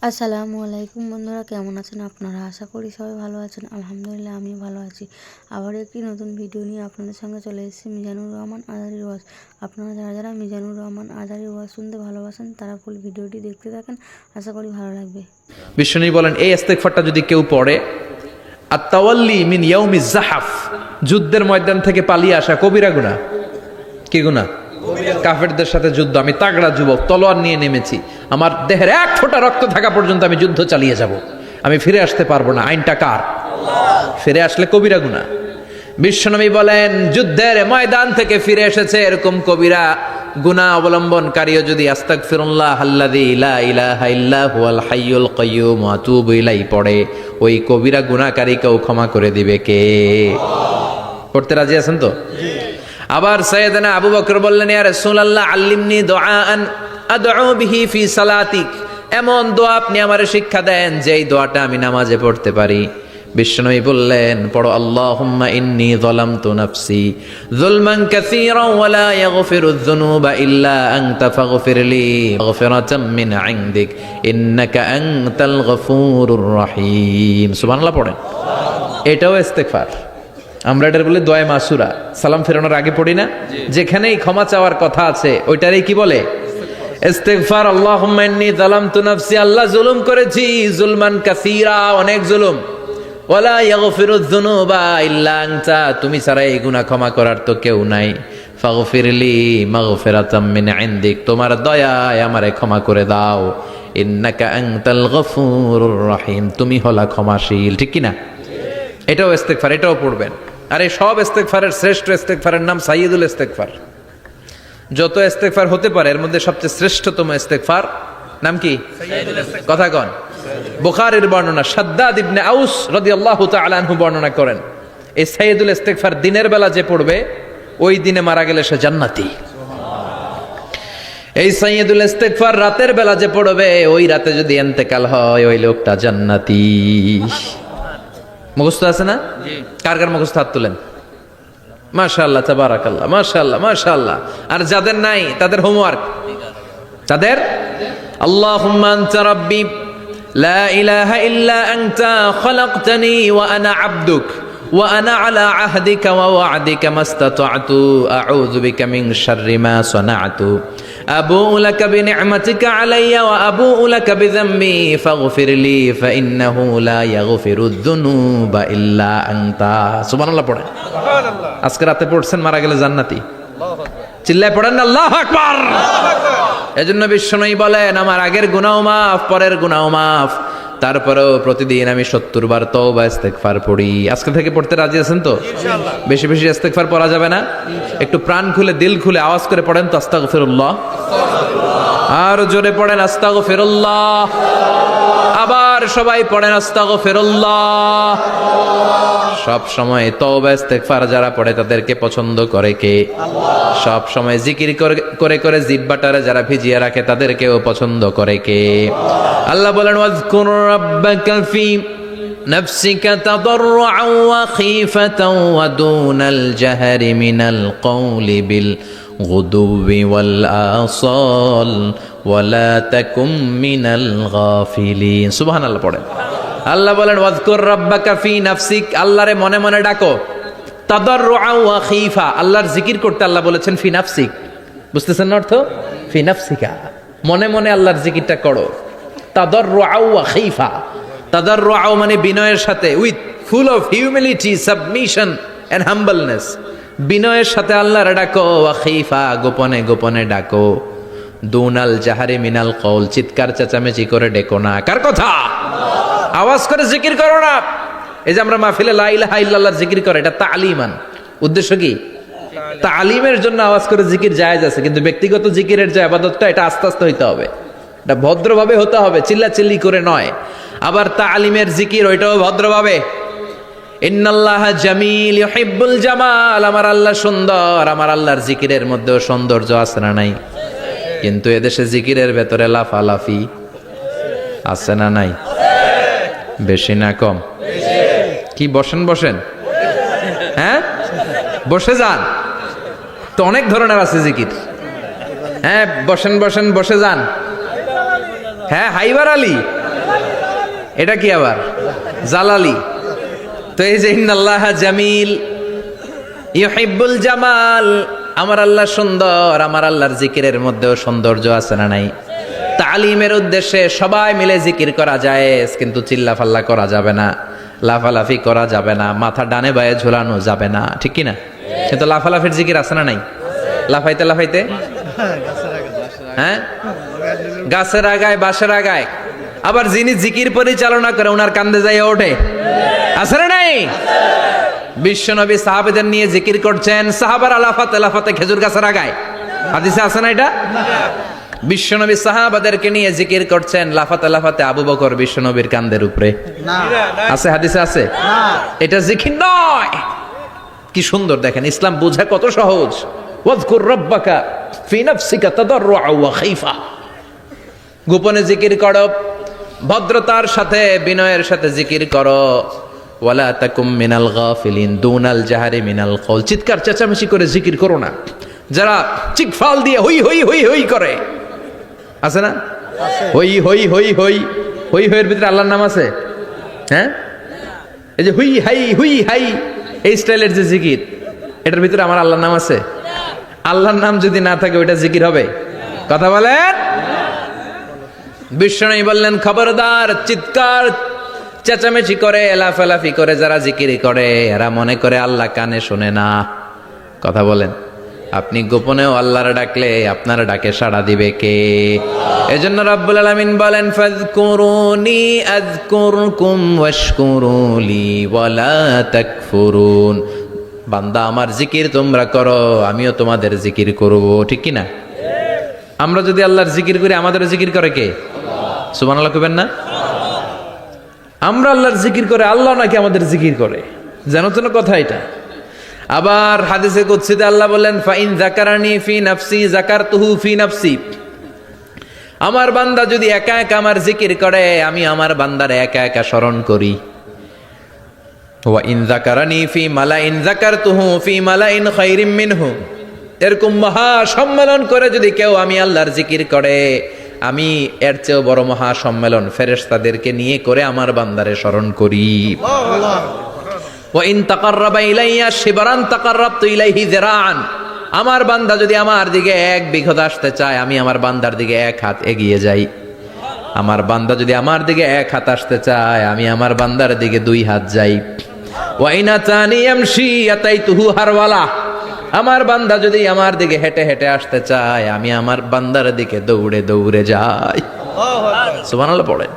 আসসালামু আলাইকুম বন্ধুরা, কেমন আছেন আপনারা? আশা করি সবাই ভালো আছেন। আলহামদুলিল্লাহ আমিও ভালো আছি। আবার একটি নতুন ভিডিও নিয়ে আপনাদের সঙ্গে চলে এসেছি মিজানুর রহমান আজহারীর ওয়াজ। আপনারা যারা যারা মিজানুর রহমান আজহারীর ওয়াজ শুনতে ভালোবাসেন তারা ফুল ভিডিওটি দেখতে থাকেন, আশা করি ভালো লাগবে। বিশ্বনবী বলেন, এই ইস্তেগফারটা যদি কেউ পড়ে, আত-তাওয়াল্লি মিন ইয়াউমিজ জাহাফ, যুদ্ধের ময়দান থেকে পালিয়ে আসা কবিরা গুনাহ। কি গুনাহ? কাফেরদের সাথে যুদ্ধ। আমি তাগড়া যুবক, তলোয়ার নিয়ে নেমেছি, আমার দেহের এক ফোঁটা রক্ত থাকা পর্যন্ত আমি যুদ্ধ চালিয়ে যাব, আমি ফিরে আসতে পারবো না। আইনটা কার? ফিরে আসলে কবিরা গুনাহ। বিশ্বনবী বলেন, যুদ্ধের ময়দান থেকে ফিরে এসেছে এরকম কবিরা গুনাহ অবলম্বনকারীও যদি আস্তাগফিরুল্লাহ আল্লাযী লা ইলাহা ইল্লা হুয়াল হাইয়ুল কাইয়্যুম ওয়া আতুবু ইলাইহি পড়ে, ওই কবিরা গুনাহকারীকেও ক্ষমা করে দিবে কে? পড়তে রাজি আছেন তো? আবার সাইয়েদনা আবু বকর বললেন, ইয়া রাসূলুল্লাহ আল্লিমনি দুআআন আদউ বিহি ফি সালাতিক, এমন দোয়া আপনি আমারে শিক্ষা দেন যেই দোয়াটা আমি নামাজে পড়তে পারি। বিশ্বনবী বললেন, পড়ো আল্লাহুম্মা ইন্নী যালামতু নাফসি যুলমান কাসীরান ওয়া লা ইয়াগফিরুয যুনুবা ইল্লা আনতা ফাগফিরলি মাগফিরাতাম মিন ইনদিক ইন্নাকা আনতাল গফুরুর রহিম। সুবহানাল্লাহ পড়েন। এটাও ইস্তেগফার। আমরা এটার বলে দোয়া মাসুরা, সালাম ফেরানোর আগে পড়ি না? যেখানেই ক্ষমা চাওয়ার কথা আছে ওইটারই কি বলে? ইস্তেগফার। আল্লাহুম্মা ইন্নী যালামতু নাফসি, আল্লাহ জুলুম করেছি, যুলমান কাসীরা, অনেক জুলুম। ওয়ালা ইয়াগফিরুয যুনুবা ইল্লা আনতা, তুমি ছাড়া এই গুনাহ ক্ষমা করার তো কেউ নাই। ফাগফিরলি মাগফিরাতাম মিন ইনদিক, তোমার দয়ায় আমারে ক্ষমা করে দাও। ইন্নাকা আনতাল গফুরুর রহিম, তুমি হলা ক্ষমাশীল। ঠিক কি না? এটাও ইস্তেগফার, এটাও পড়বেন। আর এই সব ইস্তেগফারের শ্রেষ্ঠ ইস্তেগফারের নাম সাইয়্যিদুল ইস্তেগফার। যত ইস্তেগফার হতে পারে এর মধ্যে সবচেয়ে শ্রেষ্ঠতম ইস্তেগফার নাম কি? কথা কন। বুখারীর বর্ণনা, শাদ্দাদ ইবনে আউস রাদিয়াল্লাহু তাআলা আনহু বর্ণনা করেন, এই সাইয়্যিদুল ইস্তেগফার দিনের বেলা যে পড়বে ওই দিনে মারা গেলে সে জান্নাতি। এই সাইয়্যিদুল ইস্তেগফার রাতের বেলা যে পড়বে ওই রাতে যদি ইন্তেকাল হয় ওই লোকটা জান্নাতি। মুখস্থ আছে না? কার কার মুখস্থ? হাত তুলেন। মাশাআল্লাহ, তাবারাকাল্লাহ, মাশাআল্লাহ, মাশাআল্লাহ। আর যাদের নাই তাদের হোমওয়ার্ক, তাদের আল্লাহুম্মা আনতা রাব্বি লা ইলাহা ইল্লা আনতা খালাকতানি ওয়া আনা আবদুক ওয়া আনা আলা আহদিকা ওয়া ওয়া'দিকা মাস্তাতা'তু আউযু বিকা মিন শাররি মা সানা'তু আবুউ লাকা বিনি'মাতিকা আলাইয়া ওয়া আবুউ লাকা বিযামবি ফাগফিরলি ফাইন্নাহু লা ইয়াগফিরুয যুনুবা ইল্লা আনতা। সুবহানাল্লাহ পড়েন। সুবহানাল্লাহ। আজকে রাতে পড়ছেন, মারা গেলে জান্নাতি। আল্লাহু আকবার। চিল্লায় পড়েন না আল্লাহু আকবার। এজন্য বিশ্বনবী বলেন, আমার আগের গুনাহ মাফ, পরের গুনাহ মাফ, তারপরেও প্রতিদিন আমি 70 বার তওবা ইস্তেগফার পড়ি। আজকে থেকে পড়তে রাজি আছেন তো? ইনশাআল্লাহ। বেশি বেশি ইস্তেগফার পড়া যাবে না? একটু প্রাণ খুলে দিল খুলে আওয়াজ করে পড়েন তো, আস্তাগফিরুল্লাহ। আর জোরে পড়েন আস্তাগফিরুল্লাহ। আবার সবাই পড়েন আস্তাগফিরুল্লাহ। সব সময় তওবা ইস্তেগফার যারা পড়ে তাদেরকে পছন্দ করে কে? আল্লাহ। সব সময় জিকির করে করে জিহ্বাটারে যারা ভিজিয়ে রাখে তাদেরকেও পছন্দ করে কে? আল্লাহ বলেন, ওয়াজকুর রাব্বাকা ফি নাফসিকা তাদাররুআন ওয়া খীফাতান ওয়া দুনাল জাহরি মিনাল কওলি বিল গুদুবি ওয়াল আসাল ওয়া লা তাকুম মিনাল গাফিলিন। সুবহানাল্লাহ পড়েন। আল্লাহ বলেন, ওয়াজকুর রাব্বাকা ফি নাফসিক, আল্লাহরে মনে মনে ডাকো। তাদাররুআন ওয়া খীফা, আল্লাহর জিকির করতে আল্লাহ বলেছেন ফি নাফসিক। বুঝতেছেন না অর্থ? ফি নাফসিকা, মনে মনে আল্লাহর জিকিরটা করো। তাদাররুআন ওয়া খীফা, তাদাররুআ মানে বিনয়ের সাথে, with full of humility, submission and humbleness. বিনয়ের সাথে আল্লাহরে ডাকো। ওয়া খীফা, গোপনে গোপনে ডাকো। দুনাল জাহারি মিনাল কওল, চিৎকার চেঁচামেচি করে ডেকো না। কার কথা? আওয়াজ করে জিকির করো না। এই যে আমরা মাহফিলে লা ইলাহা ইল্লাল্লাহ জিকির করে, এটা তালিমান। উদ্দেশ্য কি? তালিমের জন্য আওয়াজ করে জিকির জায়েজ আছে, কিন্তু ব্যক্তিগত জিকিরের যে ইবাদতটা এটা আস্তে আস্তে হইতে হবে, এটা ভদ্রভাবে হতে হবে, চিল্লাচিল্লি করে নয়। আবার তালিমের জিকির ওইটাও ভদ্রভাবে। ইন্নাল্লাহা জামিল ইউহিব্বুল জামাল, আমার আল্লাহ সুন্দর, আমার আল্লাহর জিকিরের মধ্যেও সৌন্দর্য আছে না নাই? কিন্তু এদেশে জিকিরের ভেতরে লাফালাফি আছে না নাই? বেশি না কম? কি বসেন বসেন, হ্যাঁ বসে যান তো, অনেক ধরনের আছে জিকির। হ্যাঁ বসেন বসেন, বসে যান। হ্যাঁ হাইবার আলী, এটা কি আবার জালালি? তো এই যে ইন্নাল্লাহা জামিল ইউহিব্বুল জামাল, আমার আল্লাহ সুন্দর, আমার আল্লাহর জিকিরের মধ্যেও সৌন্দর্য আছে না নাই? তালিমের উদ্দেশ্যে সবাই মিলে জিকির করা যায়, কিন্তু চিল্লাফাল্লা করা যাবে না, লাফালাফি করা যাবে না, মাথা ডানে বায়ে ঝুলানো যাবে না, ঠিক কি না? কিন্তু লাফালাফির জিকির আছে না নাই? লাফাইতে লাফাইতে, হ্যাঁ, গাছের আগায় বাঁশের আগায়। আবার যিনি জিকির পরিচালনা করে ওনার কান্দে যাই ওঠে, আছে না নাই? বিশ্বনবী সাহাবাদের নিয়ে জিকির করছেন, সাহাবারা লাফাতে লাফাতে খেজুর গাছের আগায়। হাদিসে আছে না এটা? বিশ্বনবী সাহাবাদেরকে নিয়ে জিকির করছেন, লাফাতে লাফাতে আবু বকর বিশ্বনবীর কান্দের উপরে। আছে হাদিসে আছে? এটা জিকির নয়। কি সুন্দর দেখেন, ইসলাম বোঝা কত সহজ। ওয়াজকুর রাব্বাকা ফি নাফসিকা তাদাররুআ ওয়া খাইফা, গোপনে জিকির করো, ভদ্রতার সাথে বিনয়ের সাথে জিকির করো। ওয়ালা তাকুম মিনাল গাফিলিন দুনাল জাহারি মিনাল কওল, চিৎকার চেঁচামেচি করে জিকির করো না। যারা চিকফাল দিয়ে হই হই হই হই করে, আছে না? হই হই হই হই হই হইয়ের ভিতরে আল্লাহর নাম আছে? হ্যাঁ, এই যে হুই হাই হুই হাই, এই স্টাইলের যে জিকির, এটার ভিতরে আমার আল্লাহর নাম আছে? আল্লাহর নাম যদি না থাকে ওইটা জিকির হবে? কথা বলেন। বিষ্ণু বললেন, খবরদার, চিৎকার চেঁচামেচি করে লাফালাফি করে যারা জিকিরি করে এরা মনে করে আল্লাহ কানে শোনে না। কথা বলেন। আপনি গোপনেও আল্লাহর ডাকলে আপনার ডাকে সাড়া দিবে কে? এজন্য রাব্বুল আলামিন বলেন, ফাযকুরুনি আযকুরকুম ওয়াশকুরুলি ওয়ালা তাকফুরুন। বান্দা আমার জিকির তোমরা করো, আমিও তোমাদের জিকির করব, ঠিক কি না? আমরা যদি আল্লাহর জিকির করি, আমাদের জিকির করে কে? সুবহানাল্লাহ কইবেন না? আমরা আল্লাহর জিকির করে, আল্লাহ নাকি আমাদের জিকির করে, জানো তো না কথা এটা? আবার হাদিসে কুদসিতে আল্লাহ বলেন, ফাইন যাকারানি ফি নাফসি যাকারতুহু ফি নাফসি। আমার বান্দা যদি একা একা আমার জিকির করে, আমি আমার বান্দারে একা একা স্মরণ করি। ওয়া ইন যাকারানি ফি মালাইন যাকারতুহু ফি মালাইন খায়রিম মিনহু। এরকম মহা সম্মেলন করে যদি কেউ আমি আল্লাহর জিকির করে, আমি এর চেয়েও বড় মহা সম্মেলন ফেরেশতাদেরকে নিয়ে করে আমার বান্দারে স্মরণ করি। ওয়া ইন তাকাররাবা ইলাইয়া শিবরান তাকাররাবতু ইলাইহি যিরাআন। আমার বান্দা যদি আমার দিকে এক বিঘত আসতে চায়, আমি আমার বান্দার দিকে এক হাত এগিয়ে যাই। আমার বান্দা যদি আমার দিকে এক হাত আসতে চায়, আমি আমার বান্দার দিকে দুই হাত যাই। ওয়া ইন আতানি ইয়ামশি আতাইতুহু হারওয়ালা। আমার বান্দা যদি আমার দিকে হেঁটে হেঁটে আসতে চায়, আমি আমার বান্দার দিকে দৌড়ে দৌড়ে যাই। সুবহানাল্লাহ পড়েন।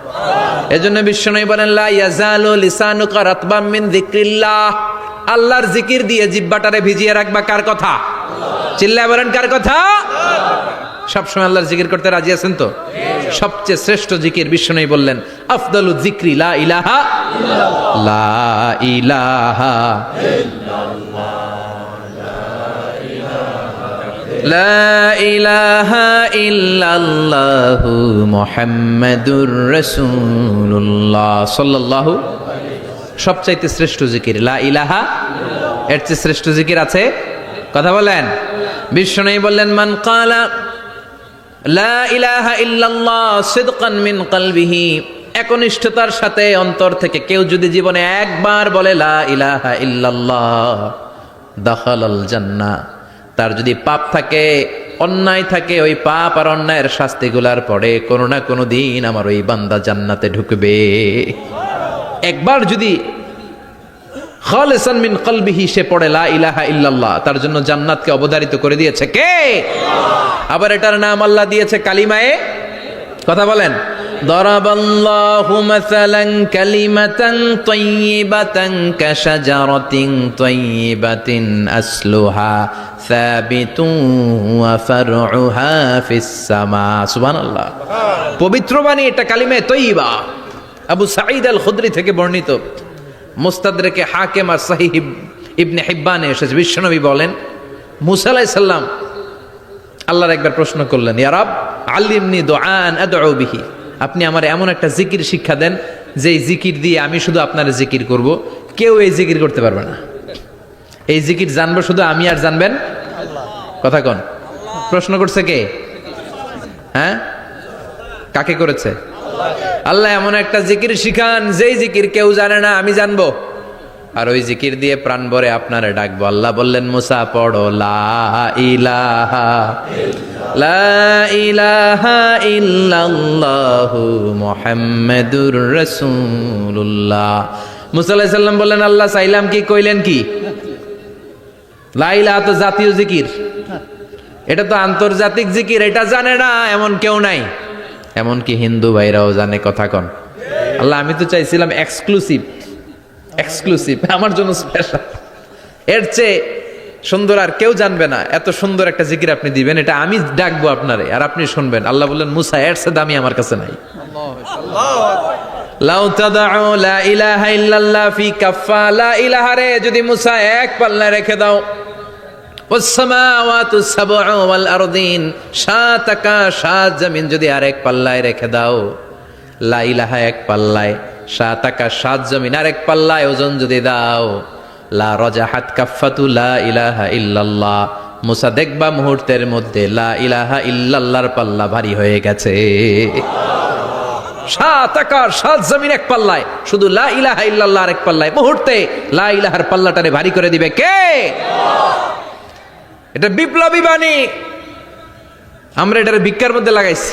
এজন্য বিশ্বনবী বলেন, লা ইয়াজালু লিসানুকা রাতবাম মিন যিকরিল্লাহ। আল্লাহর জিকির দিয়ে জিহ্বাটারে ভিজিয়ে রাখবা। কার কথা? চিল্লায় বলেন, কার কথা? সবসময় আল্লাহর জিকির করতে রাজি আছেন তো? সবচেয়ে শ্রেষ্ঠ জিকির বিশ্বনবী বললেন, আফদালু যিকরি লা ইলাহা ইল্লাল্লাহ, লা ইলাহা ইল্লাল্লাহ, লা ইলাহা ইল্লাল্লাহু মুহাম্মাদুর রাসূলুল্লাহ সাল্লাল্লাহু। সবচাইতে শ্রেষ্ঠ জিকির লা ইলাহা। এর চেয়ে শ্রেষ্ঠ জিকির আছে? কথা বলেন। বিশ্বনবী বললেন, মান ক্বালা লা ইলাহা ইল্লাল্লাহ সিদকান মিন কলবিহি, একনিষ্ঠতার সাথে অন্তর থেকে কেউ যদি জীবনে একবার বলে লা ইলাহা ইল্লাল্লাহ, দাখালাল জান্নাহ। তার যদি পাপ থাকে, অন্যায় থাকে, ওই পাপ আর অন্যায়ের শাস্তিগুলার পরে কোনো না কোনো দিন আমার ওই বান্দা জান্নাতে ঢুকবে। একবার যদি খালিসান মিন কলবিহি সে পড়ে লা ইলাহা ইল্লাল্লাহ, তার জন্য জান্নাতকে অবধারিত করে দিয়েছে কে? আবার এটার নাম আল্লাহ দিয়েছে কালিমায়ে। কথা বলেন। দরাবাল্লাহু মাসালান কালিমাতান তাইয়িবাতান কাশাজারাতিন তাইয়িবাতিন আসলুহা সাবিতুন ওয়া ফারউহা ফিস সামা। সুবহানাল্লাহ। পবিত্র বাণী এটা কালিমায়ে তাইয়িবা। আবু সাঈদ আল খুদরি থেকে বর্ণিত, মুস্তাদরেকে হাকিম আর সহিহ ইবনে হিব্বানে এসেছে। বিশ্বনবী বলেন, মুসা আলাইহিস সালাম আল্লাহর একবার প্রশ্ন করলেন, ইয়া রাব আল্লিমনি দুআন আদউ বিহি, আপনি আমার এমন একটা জিকির শিক্ষা দেন যে জিকির দিয়ে আমি শুধু আপনার জিকির করব, কেউ এই জিকির করতে পারবে না। এই জিকির জানবো শুধু আমি, আর জানবেন কথা কোন? প্রশ্ন করছে কে? হ্যাঁ, কাকে করেছে? আল্লাহ এমন একটা জিকির শিখান যেই জিকির কেউ জানে না, আমি জানবো, আর ওই জিকির দিয়ে প্রাণ ভরে আপনারে ডাকবো। আল্লাহ বললেন, মুসা পড়ো লা ইলাহা ইল্লাল্লাহু মুহাম্মাদুর রাসূলুল্লাহ। মুসা আলাইহিস সালাম বললেন, আল্লাহ চাইলাম কি, কইলেন কি? লা ইলাহা তো জাতীয় জিকির, এটা তো আন্তর্জাতিক জিকির, এটা জানে না এমন কেউ নাই, এমনকি হিন্দু ভাইরাও জানে। কথা কন আল্লাহ, আমি তো চাইছিলাম এক্সক্লুসিভ, আমার জন্য স্পেশাল, এর চেয়ে সুন্দর আর কেউ জানবে না, এত সুন্দর একটা জিকির আপনি দিবেন, এটা আমি ডাকবো আপনারে আর আপনি শুনবেন। আল্লাহ বললেন, মুসা এর চেয়ে দামি আমার কাছে নাই। লাউ তাদউ লা ইলাহা ইল্লাল্লাহ ফি কাফা, লা ইলাহা রে যদি মুসা এক পাল্লায় রেখে দাও, ওয়াসসামাওয়াতু সাবউ ওয়াল আরদিন, সাত আকাশ সাত জমিন যদি আরেক পাল্লায় রেখে দাও, লা ইলাহা এক পাল্লায়, সাত আকাশ সাত জমিন আরেক পাল্লায় ওজন যদি দাও, লা রাজাহাত কাফাতু লা ইলাহা ইল্লাল্লাহ, মুসা দেখবা মুহূর্তের মধ্যে লা ইলাহা ইল্লাল্লাহর পাল্লা ভারী হয়ে গেছে। সাত আকাশ সাত জমিন এক পাল্লায়, শুধু লা ইলাহা ইল্লাল্লাহ আরেক পাল্লায়, মুহূর্তে লা ইলাহার পাল্লাটারে ভারী করে দিবে কে? এটা বিপ্লবী বাণী। আমরা এটার ভিক্ষার মধ্যে লাগাইছি।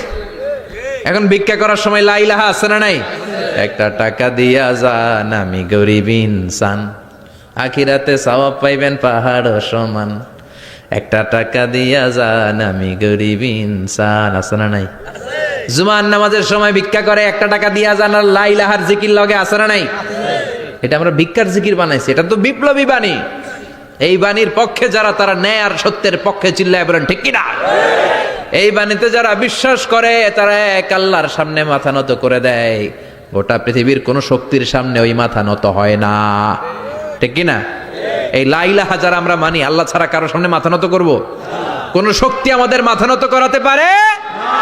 এখন ভিক্ষা করার সময় লা ইলাহা আছে না নাই? একটা টাকা দিয়া যান, আমি গরিব ইনসান, আখিরাতে সওয়াব পাইবেন পাহাড় সমান। একটা টাকা দিয়া যান, আমি গরিব ইনসান, আছে না নাই? জুমার নামাজের সময় ভিক্ষা করে, একটা টাকা দিয়া যান, আর লা ইলাহার জিকির লগে, আছে না নাই? এটা আমরা ভিক্ষার জিকির বানাইছি, এটা তো বিপ্লবী বাণী। এই বাণীর পক্ষে যারা, তারা ন্যায় আর সত্যের পক্ষে চিল্লায় বলেন ঠিক কিনা? এই বাণীতে যারা বিশ্বাস করে, তারা এক আল্লাহর সামনে মাথা নত করে দেয়। গোটা পৃথিবীর কোন শক্তির সামনে ওই মাথা নত হয় না, ঠিক কিনা? এই লা ইলাহা যারা আমরা মানি, আল্লাহ ছাড়া কারো সামনে মাথা নত করব? কোন শক্তি আমাদের মাথা নত করাতে পারে না।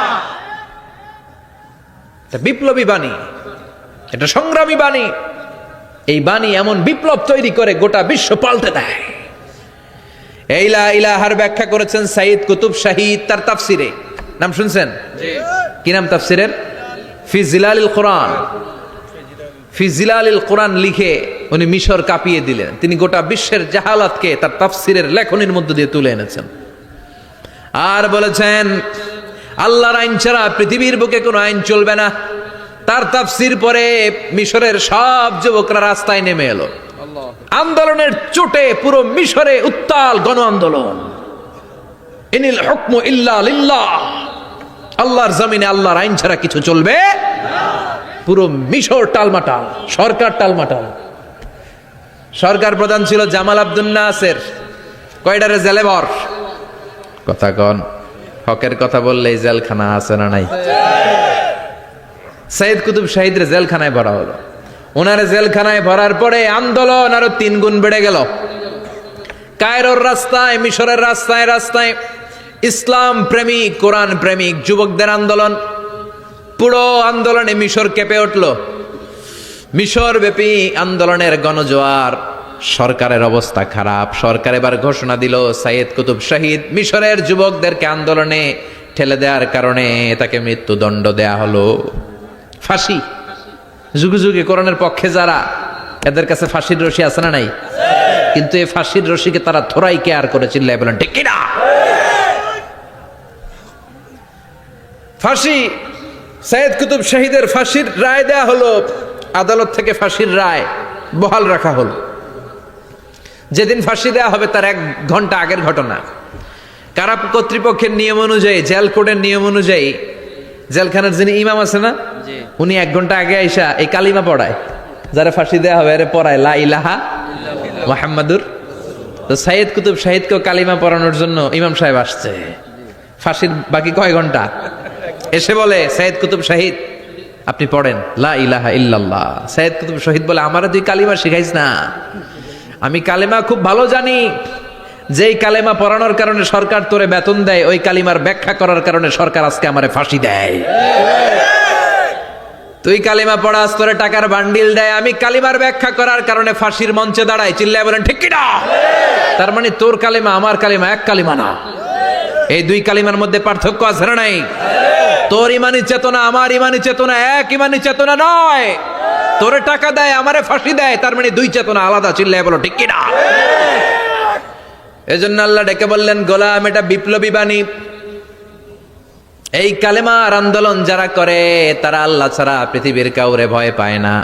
এটা বিপ্লবী বাণী, এটা সংগ্রামী বাণী। এই বাণী এমন বিপ্লব তৈরি করে, গোটা বিশ্ব পাল্টে দেয়। এই লা ইলাহার ব্যাখ্যা করেছেন সাইদ কুতুব শাহিদ তার তাফসিরে। নাম শুনছেন? কি নাম তাফসিরের? ফি জিলালিল কোরআন। ফি জিলালিল কোরআন লিখে উনি মিশর কাঁপিয়ে দিলেন। তিনি গোটা বিশ্বের জাহালাতকে তার তাফসিরের লেখনীর মধ্য দিয়ে তুলে এনেছেন। আর বলেছেন, আল্লাহর আইন ছাড়া পৃথিবীর বুকে কোনো আইন চলবে না। তার তাফসির পরে মিশরের সব যুবকরা রাস্তায় নেমে এলো। আন্দোলনের চোটে পুরো মিশরে উত্তাল গণ আন্দোলন। ইনিল হুকমু ইল্লা লিল্লাহ, আল্লাহর জমিনে আল্লাহর আইন ছাড়া কিছু চলবে না। পুরো মিশর টালমাটাল, সরকার টালমাটাল। সরকার প্রধান ছিল জামাল আব্দুল নাসের। কয়টারে জেলে ভর? কথা কন, হকের কথা বললেই জেলখানা আছে না নাই? সাইদ কুতুব শাহিদরে জেলখানায় ভরা হলো। ওনারে জেলখানায় ভরার পরে আন্দোলন আরো 3 গুণ বেড়ে গেল। কায়রোর রাস্তায়, মিশরের রাস্তায় রাস্তায় ইসলাম প্রেমিক, কোরআন প্রেমিক যুবকদের আন্দোলন। পুরো আন্দোলনে মিশর কেঁপে উঠল। মিশর ব্যাপী আন্দোলনের গণজোয়ার। সরকারের অবস্থা খারাপ। সরকার এবার ঘোষণা দিল, সাইদ কুতুব শাহিদ মিশরের যুবকদেরকে আন্দোলনে ঠেলে দেওয়ার কারণে তাকে মৃত্যুদণ্ড দেয়া হলো। ফাঁসি। যুগে যুগে কোরআনের পক্ষে যারা, এদের কাছে ফাঁসির রশি আছে না নাই? কিন্তু এই ফাঁসির রশিকে তারা থোড়াই কেয়ার করে চিল্লায় বলেন ঠিক কিনা? ফাঁসি, সাইদ কুতুব শাহিদের ফাঁসির রায় দেয়া হলো। আদালত থেকে ফাঁসির রায় বহাল রাখা হলো। যেদিন ফাঁসি দেয়া হবে তার 1 ঘন্টা আগের ঘটনা। কারা কর্তৃপক্ষের নিয়ম অনুযায়ী, জেল কোডের নিয়ম অনুযায়ী, জেলখানার যিনি ইমাম আছে না, উনি 1 ঘন্টা আগে আইসা এই কালিমা পড়ায়, যারা ফাঁসি দেয়া হবে এর পড়ায় লা ইলাহা মুহাম্মাদুর। তো সাইদ কুতুব শাহিদকেও কালিমা পড়ানোর জন্য ইমাম সাহেব আসছে। ফাঁসির বাকি কয় ঘন্টা, এসে বলে সাইদ কুতুব শাহিদ আপনি পড়েন লা ইলাহা ইল্লাল্লাহ। সাইদ কুতুব শাহিদ বলে, আমারে তুই কালিমা শিখাইস না, আমি কালিমা খুব ভালো জানি। যেই কালেমা পড়ানোর কারণে সরকার তোরে বেতন দেয়, ওই কালিমার ব্যাখ্যা করার কারণে সরকার আজকে আমারে ফাঁসি দেয়। তুই কালিমা পড়াস, তোরে টাকার বান্ডিল দেয়, আমি কালিমার ব্যাখ্যা করার কারণে ফাঁসির মঞ্চে দাঁড়াই। চিল্লায় বলেন ঠিক কিনা? তার মানে তোর কালিমা আমার কালিমা এক কালিমা না। এই দুই কালিমার মধ্যে পার্থক্য আছে না নাই? তোর ইমানি চেতনা আমার ইমানি চেতনা এক ইমানি চেতনা নয়। তোরে টাকা দেয় আমারে ফাঁসি দেয়, তার মানে দুই চেতনা আলাদা। চিল্লায় বলো ঠিক কিনা? এজন্য আল্লাহ ডেকে বললেন, গোলাম এটা বিপ্লবী বাণী। এই কালেমার আন্দোলন যারা করে তারা আল্লাহ ছাড়া পৃথিবীর কাউরে ভয় পায় না,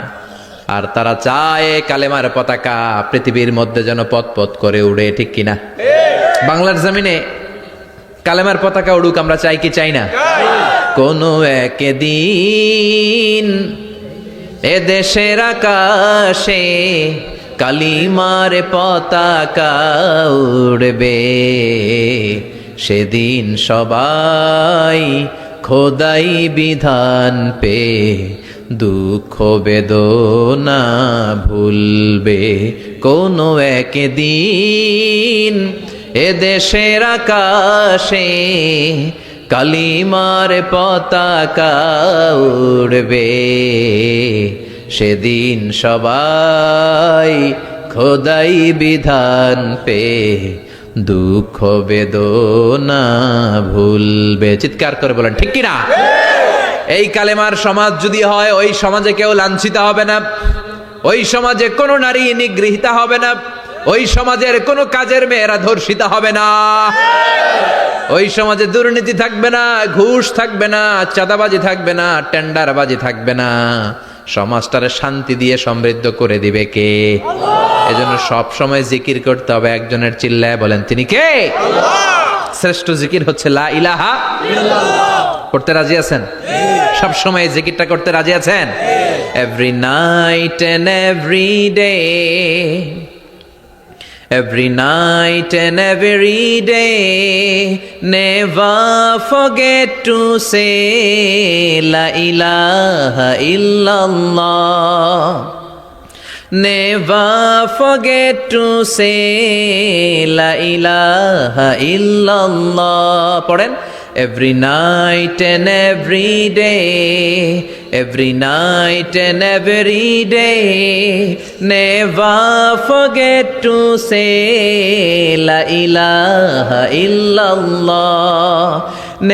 আর তারা চায় কালেমার পতাকা পৃথিবীর মধ্যে যেন পথ পথ করে উড়ে। ঠিক কিনা? বাংলার জমিনে কালেমার পতাকা উড়ুক, আমরা চাই কি চাই না? কোনো একদিন এ দেশের আকাশে কালিমার পতাকা উড়বে, সেদিন সবাই খোদাই বিধান পে দুঃখ বেদনা ভুলবে। কোনো একদিন এ দেশের আকাশে কালিমার পতাকা উড়বে, সেদিন সবাই খোদাই বিধান পে দুঃখ বেদনা ভুলবে। চিৎকার করে বলেন ঠিক কিনা? এই কালেমার সমাজ যদি হয়, ওই সমাজে কেউ লাঞ্ছিত হবে না, ওই সমাজে কোনো নারী নিগৃহীতা হবে না, ওই সমাজের কোনো কাজের মেয়েরা ধর্ষিত হবে না, ওই সমাজে দুর্নীতি থাকবে না, ঘুষ থাকবে না, চাঁদাবাজি থাকবে না, টেন্ডারবাজি থাকবে না। সমাজটারে শান্তি দিয়ে সমৃদ্ধ করে দিবে কে? এজন্য সব সময় জিকির করতে হবে একজনের। চিল্লায় বলেন তিনি কে? শ্রেষ্ঠ জিকির হচ্ছে লা ইলাহা ইল্লাল্লাহ। করতে রাজি আছেন? সব সময় জিকিরটা করতে রাজি আছেন? Every night and every day, every night and every day, never forget to say la ilaha illallah, never forget to say la ilaha illallah. পড়েন, every night and every day, every night and every day, never forget to say la ilaha illallah,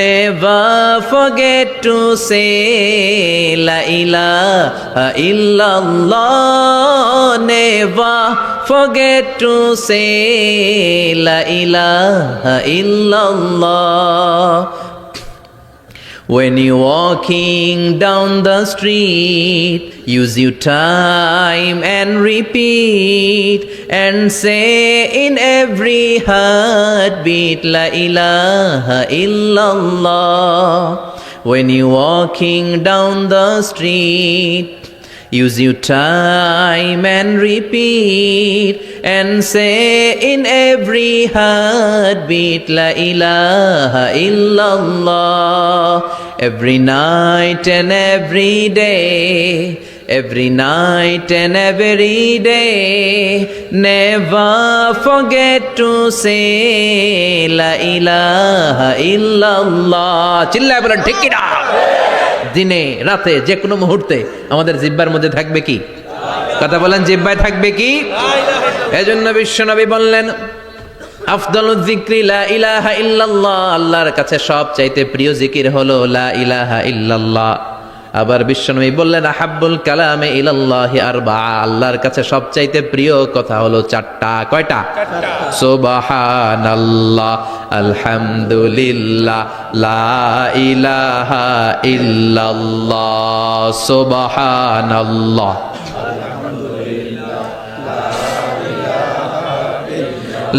never forget to say la ilaha illallah, never forget to say la ilaha illallah. When you're walking down the street, use your time and repeat and say in every heartbeat la ilaha illallah. When you're walking down the street, use your time and repeat and say in every heartbeat la ilaha illallah. Every night and every day, every night and every day, never forget to say la ilaha illallah. চিল্লায় বলেন ঠিক কিনা? দিনে রাতে যে কোনো মুহূর্তে আমাদের জিহ্বার মধ্যে থাকবে কি? কথা বলেন, জিহ্বায় থাকবে কি? এজন্য বিশ্বনবী বললেন, আফদালুয যিকরি লা ইলাহা ইল্লাল্লাহ, আল্লাহর কাছে সবচাইতে প্রিয় জিকির হলো লা ইলাহা ইল্লাল্লাহ। আবার বিশ্বনবী বললেন, আহাব্বুল কালামে ইলাল্লাহি আরবাআ, আল্লাহর কাছে সবচাইতে প্রিয় কথা হলো চারটা। কয়টা? সুবহানাল্লাহ, আলহামদুলিল্লাহ, লা ইলাহা ইল্লাল্লাহ। সুবহানাল্লাহ,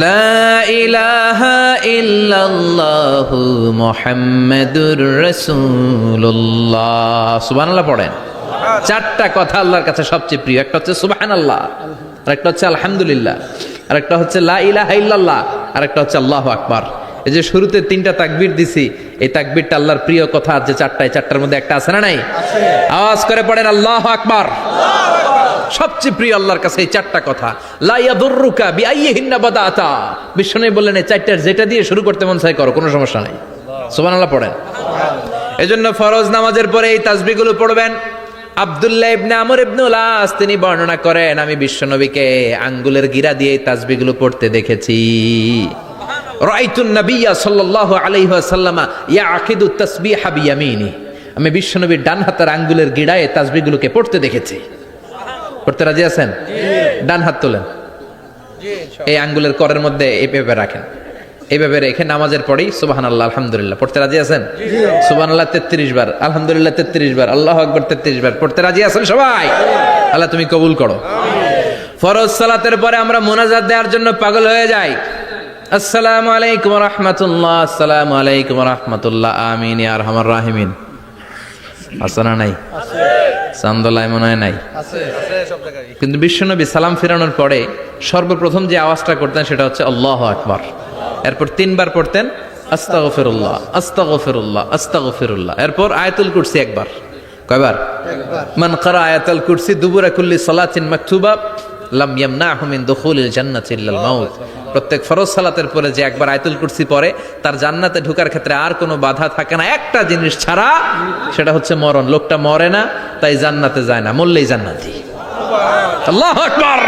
লা ইলাহা ইল্লাল্লাহু মুহাম্মাদুর রাসূলুল্লাহ। সুবহানাল্লাহ পড়েন। চারটা কথা আল্লাহর কাছে সবচেয়ে প্রিয়। একটা হচ্ছে সুবহানাল্লাহ, আরেকটা হচ্ছে আলহামদুলিল্লাহ, আরেকটা হচ্ছে লা ইলাহা ইল্লাল্লাহ, আরেকটা হচ্ছে আল্লাহু আকবার। এই যে শুরুতে তিনটা তাকবীর দিছি, এই তাকবীরটা আল্লাহর প্রিয় কথা যে চারটায়, চারটার মধ্যে একটা আছে না নাই? আওয়াজ করে পড়েন আল্লাহু আকবার। সবচেয়ে প্রিয় আল্লাহর কাছে এই চারটা কথা। লা ইয়াদুররুকা বিআইয়িহিন্না বাদাতা, বিষ্ণু বললেন এই চারটার যেটা দিয়ে শুরু করতে মন চায় করো, কোনো সমস্যা নাই। সুবহানাল্লাহ পড়েন। এজন্য ফরজ নামাজের পরে এই তাসবিহগুলো পড়বেন। আব্দুল্লাহ ইবনে আমর ইবনে উলাস তিনি বর্ণনা করেন, আমি বিশ্বনবীকে আঙ্গুলের গিরা দিয়ে এই তাসবিহগুলো পড়তে দেখেছি। রাআইতুন নাবিয়্যা সাল্লাল্লাহু আলাইহি ওয়াসাল্লাম ইয়াকিদু তাসবিহা বিয়ামিনি, আমি বিশ্বনবীর ডান হাতের আঙ্গুলের গিড়ায় তাসবিহগুলোকে পড়তে দেখেছি। পড়তে রাজি আছেন? ডান হাত তোলেন, এই আঙ্গুলের করের মধ্যে এইভাবে রাখেন, এইভাবে রেখে নামাজের পরেই সুবহানাল্লাহ আলহামদুলিল্লাহ পড়তে রাজি আছেন? সুবহানাল্লাহ 33 বার, আলহামদুলিল্লাহ 33 বার, আল্লাহু আকবার 33 বার পড়তে রাজি আছেন সবাই? আল্লাহ তুমি কবুল করো। ফরজ সালাতের পরে আমরা মুনাজাত দেওয়ার জন্য পাগল হয়ে যাই। আসসালামু আলাইকুম ওয়া রাহমাতুল্লাহ, আসসালামু আলাইকুম ওয়া রাহমাতুল্লাহ, আমিন ইয়া আরহামার রাহিমিন। আছে না নাই? চান্দলায় মনে হয় নাই, কিন্তু বিশ্বনবী সালাম ফেরানোর পরে সর্বপ্রথম যে আওয়াজটা করতেন সেটা হচ্ছে আল্লাহু আকবার। এরপর 3 বার পড়তেন আস্তাগফিরুল্লাহ আস্তাগফিরুল্লাহ আস্তাগফিরুল্লাহ। এরপর আয়াতুল কুরসি একবার। কয়বার? মান ক্বারা আয়াতুল কুরসি দুবুরা কুল্লি সালাতিন মাকতুবা লাম ইয়ামনাহু মিন দুখুলিল জান্নাতি ইল্লাল মাউত। প্রত্যেক ফরজ সালাতের পরে যে একবার আয়াতুল কুরসি পড়ে তার জান্নাতে ঢোকার ক্ষেত্রে আর কোনো বাধা থাকে না, একটা জিনিস ছাড়া, সেটা হচ্ছে মরণ। লোকটা মরে না তাই জান্নাতে যায় না, মরলেই জান্নাতি। আল্লাহু আকবার।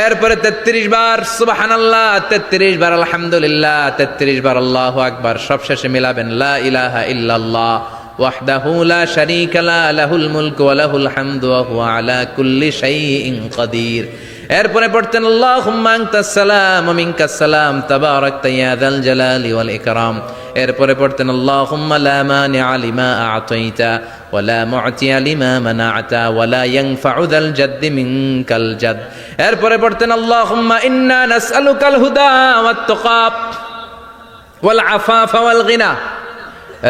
এরপরে 33 বার সুবহানাল্লাহ, 33 বার আলহামদুলিল্লাহ, 33 বার আল্লাহু আকবার। সবশেষে মিলাবেন লা ইলাহা ইল্লাল্লাহ ওয়াহদাহু লা শারীকা লা লাহুল মুলকু ওয়া লাহুল হামদু ওয়া হুয়া আলা কুল্লি শাইইন কাদির। এরপরে পড়তেন আল্লাহুম্মা আনতাস সালাম ওয়া মিনকাস সালাম তাবারাকতা ইয়া যাল জালালি ওয়াল ইকরাম। এরপরে পড়তেন আল্লাহুম্মা লা মানিআ লিমা আ'তাইতা ওয়া লা মু'তিয়া লিমা মানা'তা ওয়া লা ইয়ানফা'ু যাল জাদ্দি মিনকাল জাদ। এরপরে পড়তেন আল্লাহুম্মা ইন্না নাসআলুকাল হুদা ওয়াত তুকা ওয়াল আফাফা ওয়াল গিনা।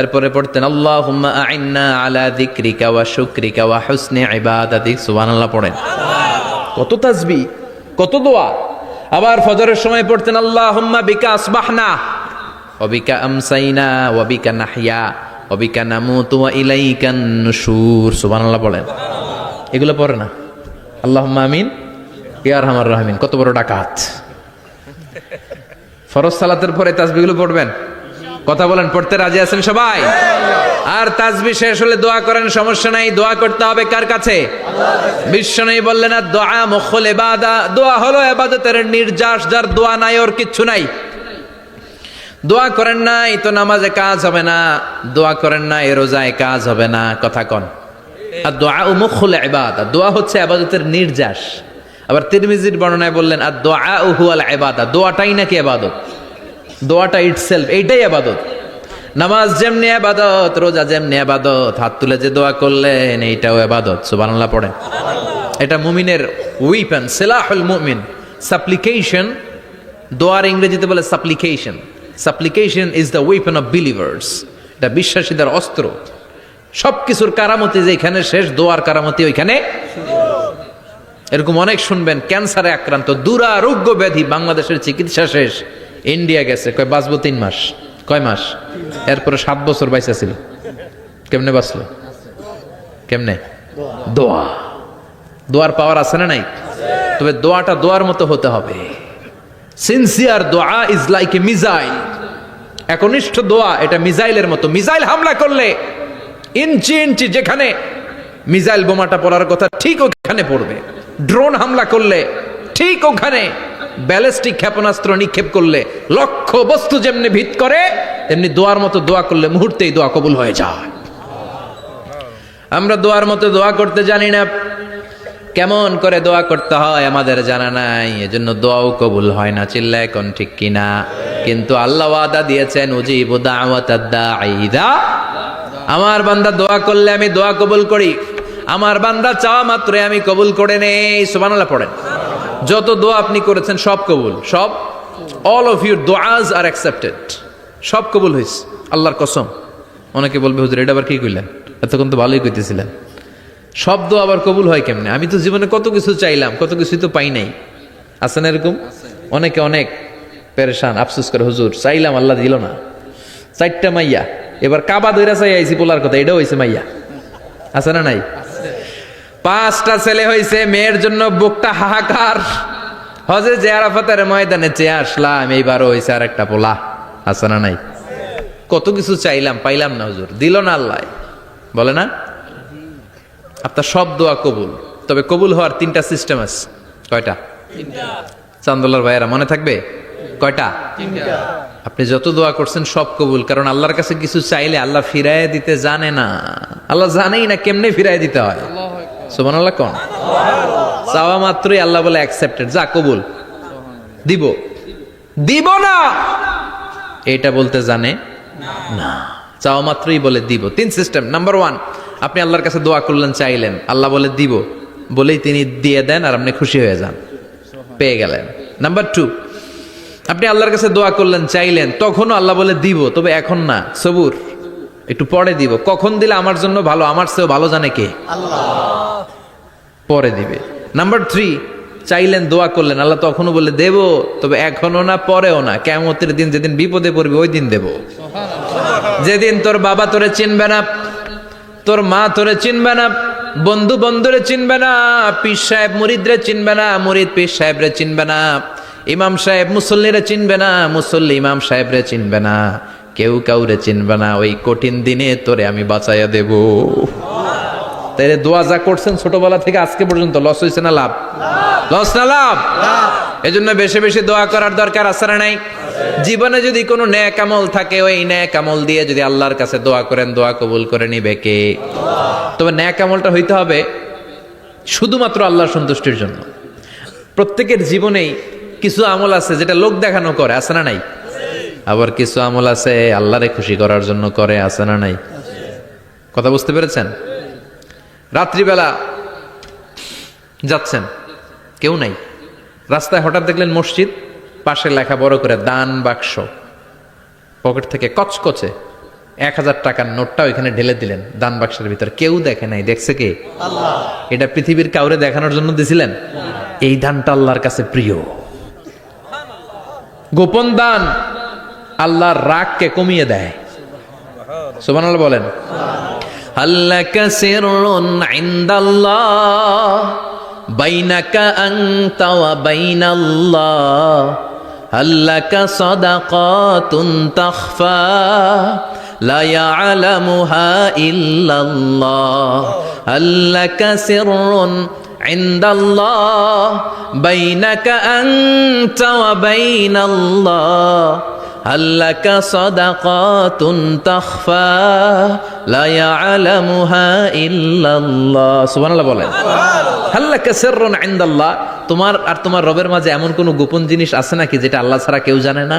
এরপরে পড়তেন আল্লাহুম্মা আ'ইন্না আলা যিকরিকা ওয়া শুকরিকা ওয়া হুসনি ইবাদাতিক। সুবহানাল্লাহ পড়েন। কত তাসবিহ, কত দোয়া। আবার ফজরের সময় পড়তেন আল্লাহুম্মা বিকা আসবাহনা ওয়া বিকা আমসাইনা ওয়া বিকা নাহইয়া ওয়া বিকা নামুতু ওয়া ইলাইকান নুশুর। সুবহানাল্লাহ পড়েন। এগুলো পড়ে না? আল্লাহুম্মা আমিন ইয়া আরহামার রাহিমিন। কত বড় ডাকাত। ফরজ সালাতের পরে তাসবিহগুলো পড়বেন। কথা বলেন, পড়তে রাজি আছেন সবাই? আর তাসবিহ শেষ হলে দোয়া করেন, সমস্যা নাই। দোয়া করতে হবে কার কাছে? বিশ্বনবী বললেন না, দোয়া মুখুল ইবাদা, দোয়া হলো ইবাদতের নির্যাস। যার দোয়া নাই ওর কিচ্ছু নাই। দোয়া করেন নাই তো নামাজে কাজ হবে না, দোয়া করেন নাই রোজায় কাজ হবে না। কথা কন। আর দোয়া মুখুল ইবাদা, দোয়া হচ্ছে ইবাদতের নির্যাস। আবার তিরমিজির বর্ণনায় বললেন আর দোয়া হুয়াল ইবাদা, দোয়াটাই নাকি ইবাদত। দোয়াটা ইটসেলফ, এইটাই ইবাদত। নামাজ যেমনি ইবাদত, রোজা যেমনি ইবাদত, হাত তুলে যে দোয়া করলেন এইটাও ইবাদত। সুবহানাল্লাহ পড়েন। এটা মুমিনের ওয়েপন, সিলাহুল মুমিন। সাপ্লিকেশন, দোয়ার ইংরেজিতে বলে সাপ্লিকেশন। সাপ্লিকেশন is the weapon of believers. এটা বিশ্বাসীদের অস্ত্র। সবকিছুর কারামতি যেখানে শেষ, দোয়ার কারামতি ওইখানে। এরকম অনেক শুনবেন, ক্যান্সারে আক্রান্ত, দুরারোগ্য ব্যাধি, বাংলাদেশের চিকিৎসা শেষ, ইন্ডিয়া গেছে, কয় বাঁচবো 3 মাস। কয় মাস? এরপরে 7 বছর বাইসা ছিল। কেমনে বাঁচলো? কেমনে? দোয়া। দোয়ার পাওয়ার আছে না নাই? তবে দোয়াটা দোয়ার মতো হতে হবে। সিনসিয়ার দোয়া ইজ লাইক এ মিসাইল। একনিষ্ঠ দোয়া এটা মিসাইলের মতো। মিসাইল হামলা করলে ইঞ্চি ইঞ্চি যেখানে মিসাইল বোমাটা পড়ার কথা ঠিক ওখানে পড়বে। ড্রোন হামলা করলে ঠিক ওখানে, ব্যালিস্টিক ক্ষেপণাস্ত্র নিক্ষেপ করলে লক্ষ্য বস্তু যেমনি ভিত করে, তেমনি দোয়ার মতো দোয়া করলে মুহূর্তেই দোয়া কবুল হয়ে যায়। আমরা দোয়ার মতো দোয়া করতে জানি না। কেমন করে দোয়া করতে হয় আমাদের জানা নাই, এজন্য দোয়াও কবুল হয় না। চিল্লায় কোন ঠিক কিনা? কিন্তু আল্লাহ ওয়াদা দিয়েছেন উজিবু দাওয়াতাদ দাঈ ইযা, আমার বান্দা দোয়া করলে আমি দোয়া কবুল করি। আমার বান্দা চাওয়া মাত্রই আমি কবুল করে নেই। সুবহানাল্লাহ পড়েন। যত দোয়া আপনি করেছেন সব কবুল, সব। অল অফ ইউর দোয়াজ আর অ্যাকসেপ্টেড। সব কবুল হয়েছে আল্লাহর কসম। অনেকে বলবে হুজুর এটা আবার কি কইলেন, এতক্ষণ তো ভালোই কইতেছিলেন। সব দোয়া আবার কবুল হয় কেমনে? আমি তো জীবনে কত কিছু চাইলাম, কত কিছুই তো পাই নাই। আছে না এরকম? অনেকে অনেক পেরেশান, আফসোস করে হুজুর চাইলাম আল্লাহ দিল না। 4টা মাইয়া, এবার কাবা দইরা চাই আইছি পোলার কথা, এটাও হয়েছে মাইয়া। আছে না নাই? 5টা ছেলে হয়েছে, মেয়ের জন্য বুকটা হাহাকার। হজে যে আরাফাতের ময়দানে চেয়ে আসলাম, এইবারও হয়েছে আর একটা পোলা। আছে না নাই? কত কিছু চাইলাম, পাইলাম না হুজুর, দিল না আল্লাহ। বলে না? আপনার সব দোয়া কবুল, তবে কবুল হওয়ার 3টা সিস্টেম আছে। কয়টা? চান্দোলার ভাইয়েরা মনে থাকবে? কয়টা? আপনি যত দোয়া করছেন সব কবুল, কারণ আল্লাহর কাছে কিছু চাইলে আল্লাহ ফিরায় দিতে জানে না। আল্লাহ জানেই না কেমনে ফিরায় দিতে হয়। সুবহানাল্লাহ কোন? চাওয়া মাত্রই আল্লাহ বলে অ্যাকসেপ্টেড, যা কবুল, দিব দিব না এটা বলতে জানে না, চাওয়া মাত্রই বলে দিব। 3 সিস্টেম। নাম্বার 1, আপনি আল্লাহর কাছে দোয়া করলেন, চাইলেন, আল্লাহ বলে দিব, বলেই তিনি দিয়ে দেন আর আপনি খুশি হয়ে যান, পেয়ে গেলেন। নাম্বার 2, আপনি আল্লাহর কাছে দোয়া করলেন, চাইলেন, তখনও আল্লাহ বলে দিব, তবে এখন না, সবুর, একটু পরে দিব। কখন দিলে আমার জন্য ভালো, আমার চেয়েও ভালো জানে কে? আল্লাহ, পরে দিবে। নাম্বার 3, চাইলেন, দোয়া করলেন, আল্লাহ তখনও বলে দেব, তবে এখনো না, পরেও না, কিয়ামতের দিন যেদিন বিপদে পড়বি ওই দিন দেব। যেদিন তোর বাবা তোরে চিনবে না, তোর মা তোরে চিনবে না, বন্ধু বন্ধুরে চিনবে না, পীর সাহেব মুরিদরে চিনবে না, মুরিদ পীর সাহেবরে চিনবে না, ইমাম সাহেব মুসল্লিরে চিনবে না, মুসল্লি ইমাম সাহেবরে চিনবে না, কেউ কাউরে চিনবে না, ওই কঠিন দিনে তোরে আমি বাঁচাইয়া দেব। তাইলে দোয়া যা করছেন ছোটবেলা থেকে আজকে পর্যন্ত লস হয়েছে না লাভ? লস না লাভ? এজন্য বেশি বেশি দোয়া করার দরকার আছে না নাই? জীবনে যদি কোনো নেক আমল থাকে, ওই নেক আমল দিয়ে যদি আল্লাহর কাছে দোয়া করেন, দোয়া কবুল করে নিবে কে? তবে নেক আমলটা হইতে হবে শুধুমাত্র আল্লাহর সন্তুষ্টির জন্য। প্রত্যেকের জীবনেই কিছু আমল আছে যেটা লোক দেখানো করে, আছে না নাই? আবার কিছু আমল আছে আল্লাহরে খুশি করার জন্য করে, আছে না নাই? কথা বুঝতে পেরেছেন? রাত্রিবেলা যাচ্ছেন, কেউ নাই, রাস্তায় হঠাৎ দেখলেন মসজিদ, পাশে লেখা বড় করে দান বাক্স, পকেট থেকে কচকচে 1000 টাকার নোটটা ওইখানে ঢেলে দিলেন দান বাক্সের ভিতর। কেউ দেখে নাই, দেখছে কে? আল্লাহ। এটা পৃথিবীর কাউরে দেখানোর জন্য দিছিলেন? এই দানটা আল্লাহর কাছে প্রিয়। গোপন দান আল্লাহর রাগকে কমিয়ে দেয়। সুবহানাল্লাহ বলেন। আল্লাকা সিররুন ইনদাল্লাহ বাইনাকা আনতা ওয়া বাইনাল্লাহ, আল্লাকা সাদাকাতুন তাখফা লা ইয়ালামুহা ইল্লাল্লাহ, আল্লাকা সিররুন ইনদাল্লাহ বাইনাকা আনতা ওয়া বাইনাল্লাহ, আল্লাকা সাদাকাতুন তাখফা লা ইয়ালামুহা ইল্লাল্লাহ। সুবহানাল্লাহ বলেন। আল্লাকা সিররুন ইনদাল্লাহ, তোমার আর তোমার রবের মাঝে এমন কোন গোপন জিনিস আছে নাকি যেটা আল্লাহ ছাড়া কেউ জানে না?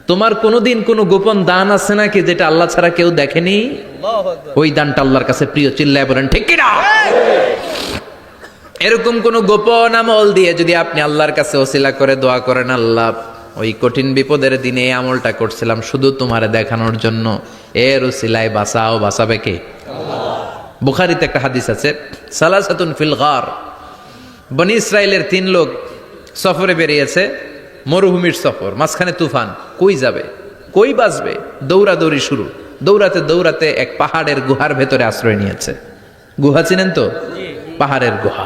তোমার কোনোদিন কোনো গোপন দান আছে নাকি যেটা আল্লাহ ছাড়া কেউ দেখেনি? ওই দানটা আল্লাহর কাছে প্রিয়। চিল্লায় বলেন ঠিক কি না? এরকম কোন গোপন আমল দিয়ে যদি আপনি আল্লাহর কাছে ওসিলা করে দোয়া করেন, আল্লাহ ওই কঠিন বিপদের দিনে এই আমলটা করছিলাম শুধু তোমারে দেখানোর জন্য, এর ওসিলায় বাঁচাও, বাঁচাবে কে? বুখারীতে একটা হাদিস আছে, সালাসাতুন ফিল গার, বনি ইসরাইলের 3 লোক সফরে বেরিয়েছে, মরুভূমির সফর, মাঝখানে তুফান, কই যাবে, কই বাঁচবে, দৌড়াদৌড়ি শুরু, দৌড়াতে দৌড়াতে এক পাহাড়ের গুহার ভেতরে আশ্রয় নিয়েছে। গুহা চিনেন তো? পাহাড়ের গুহা।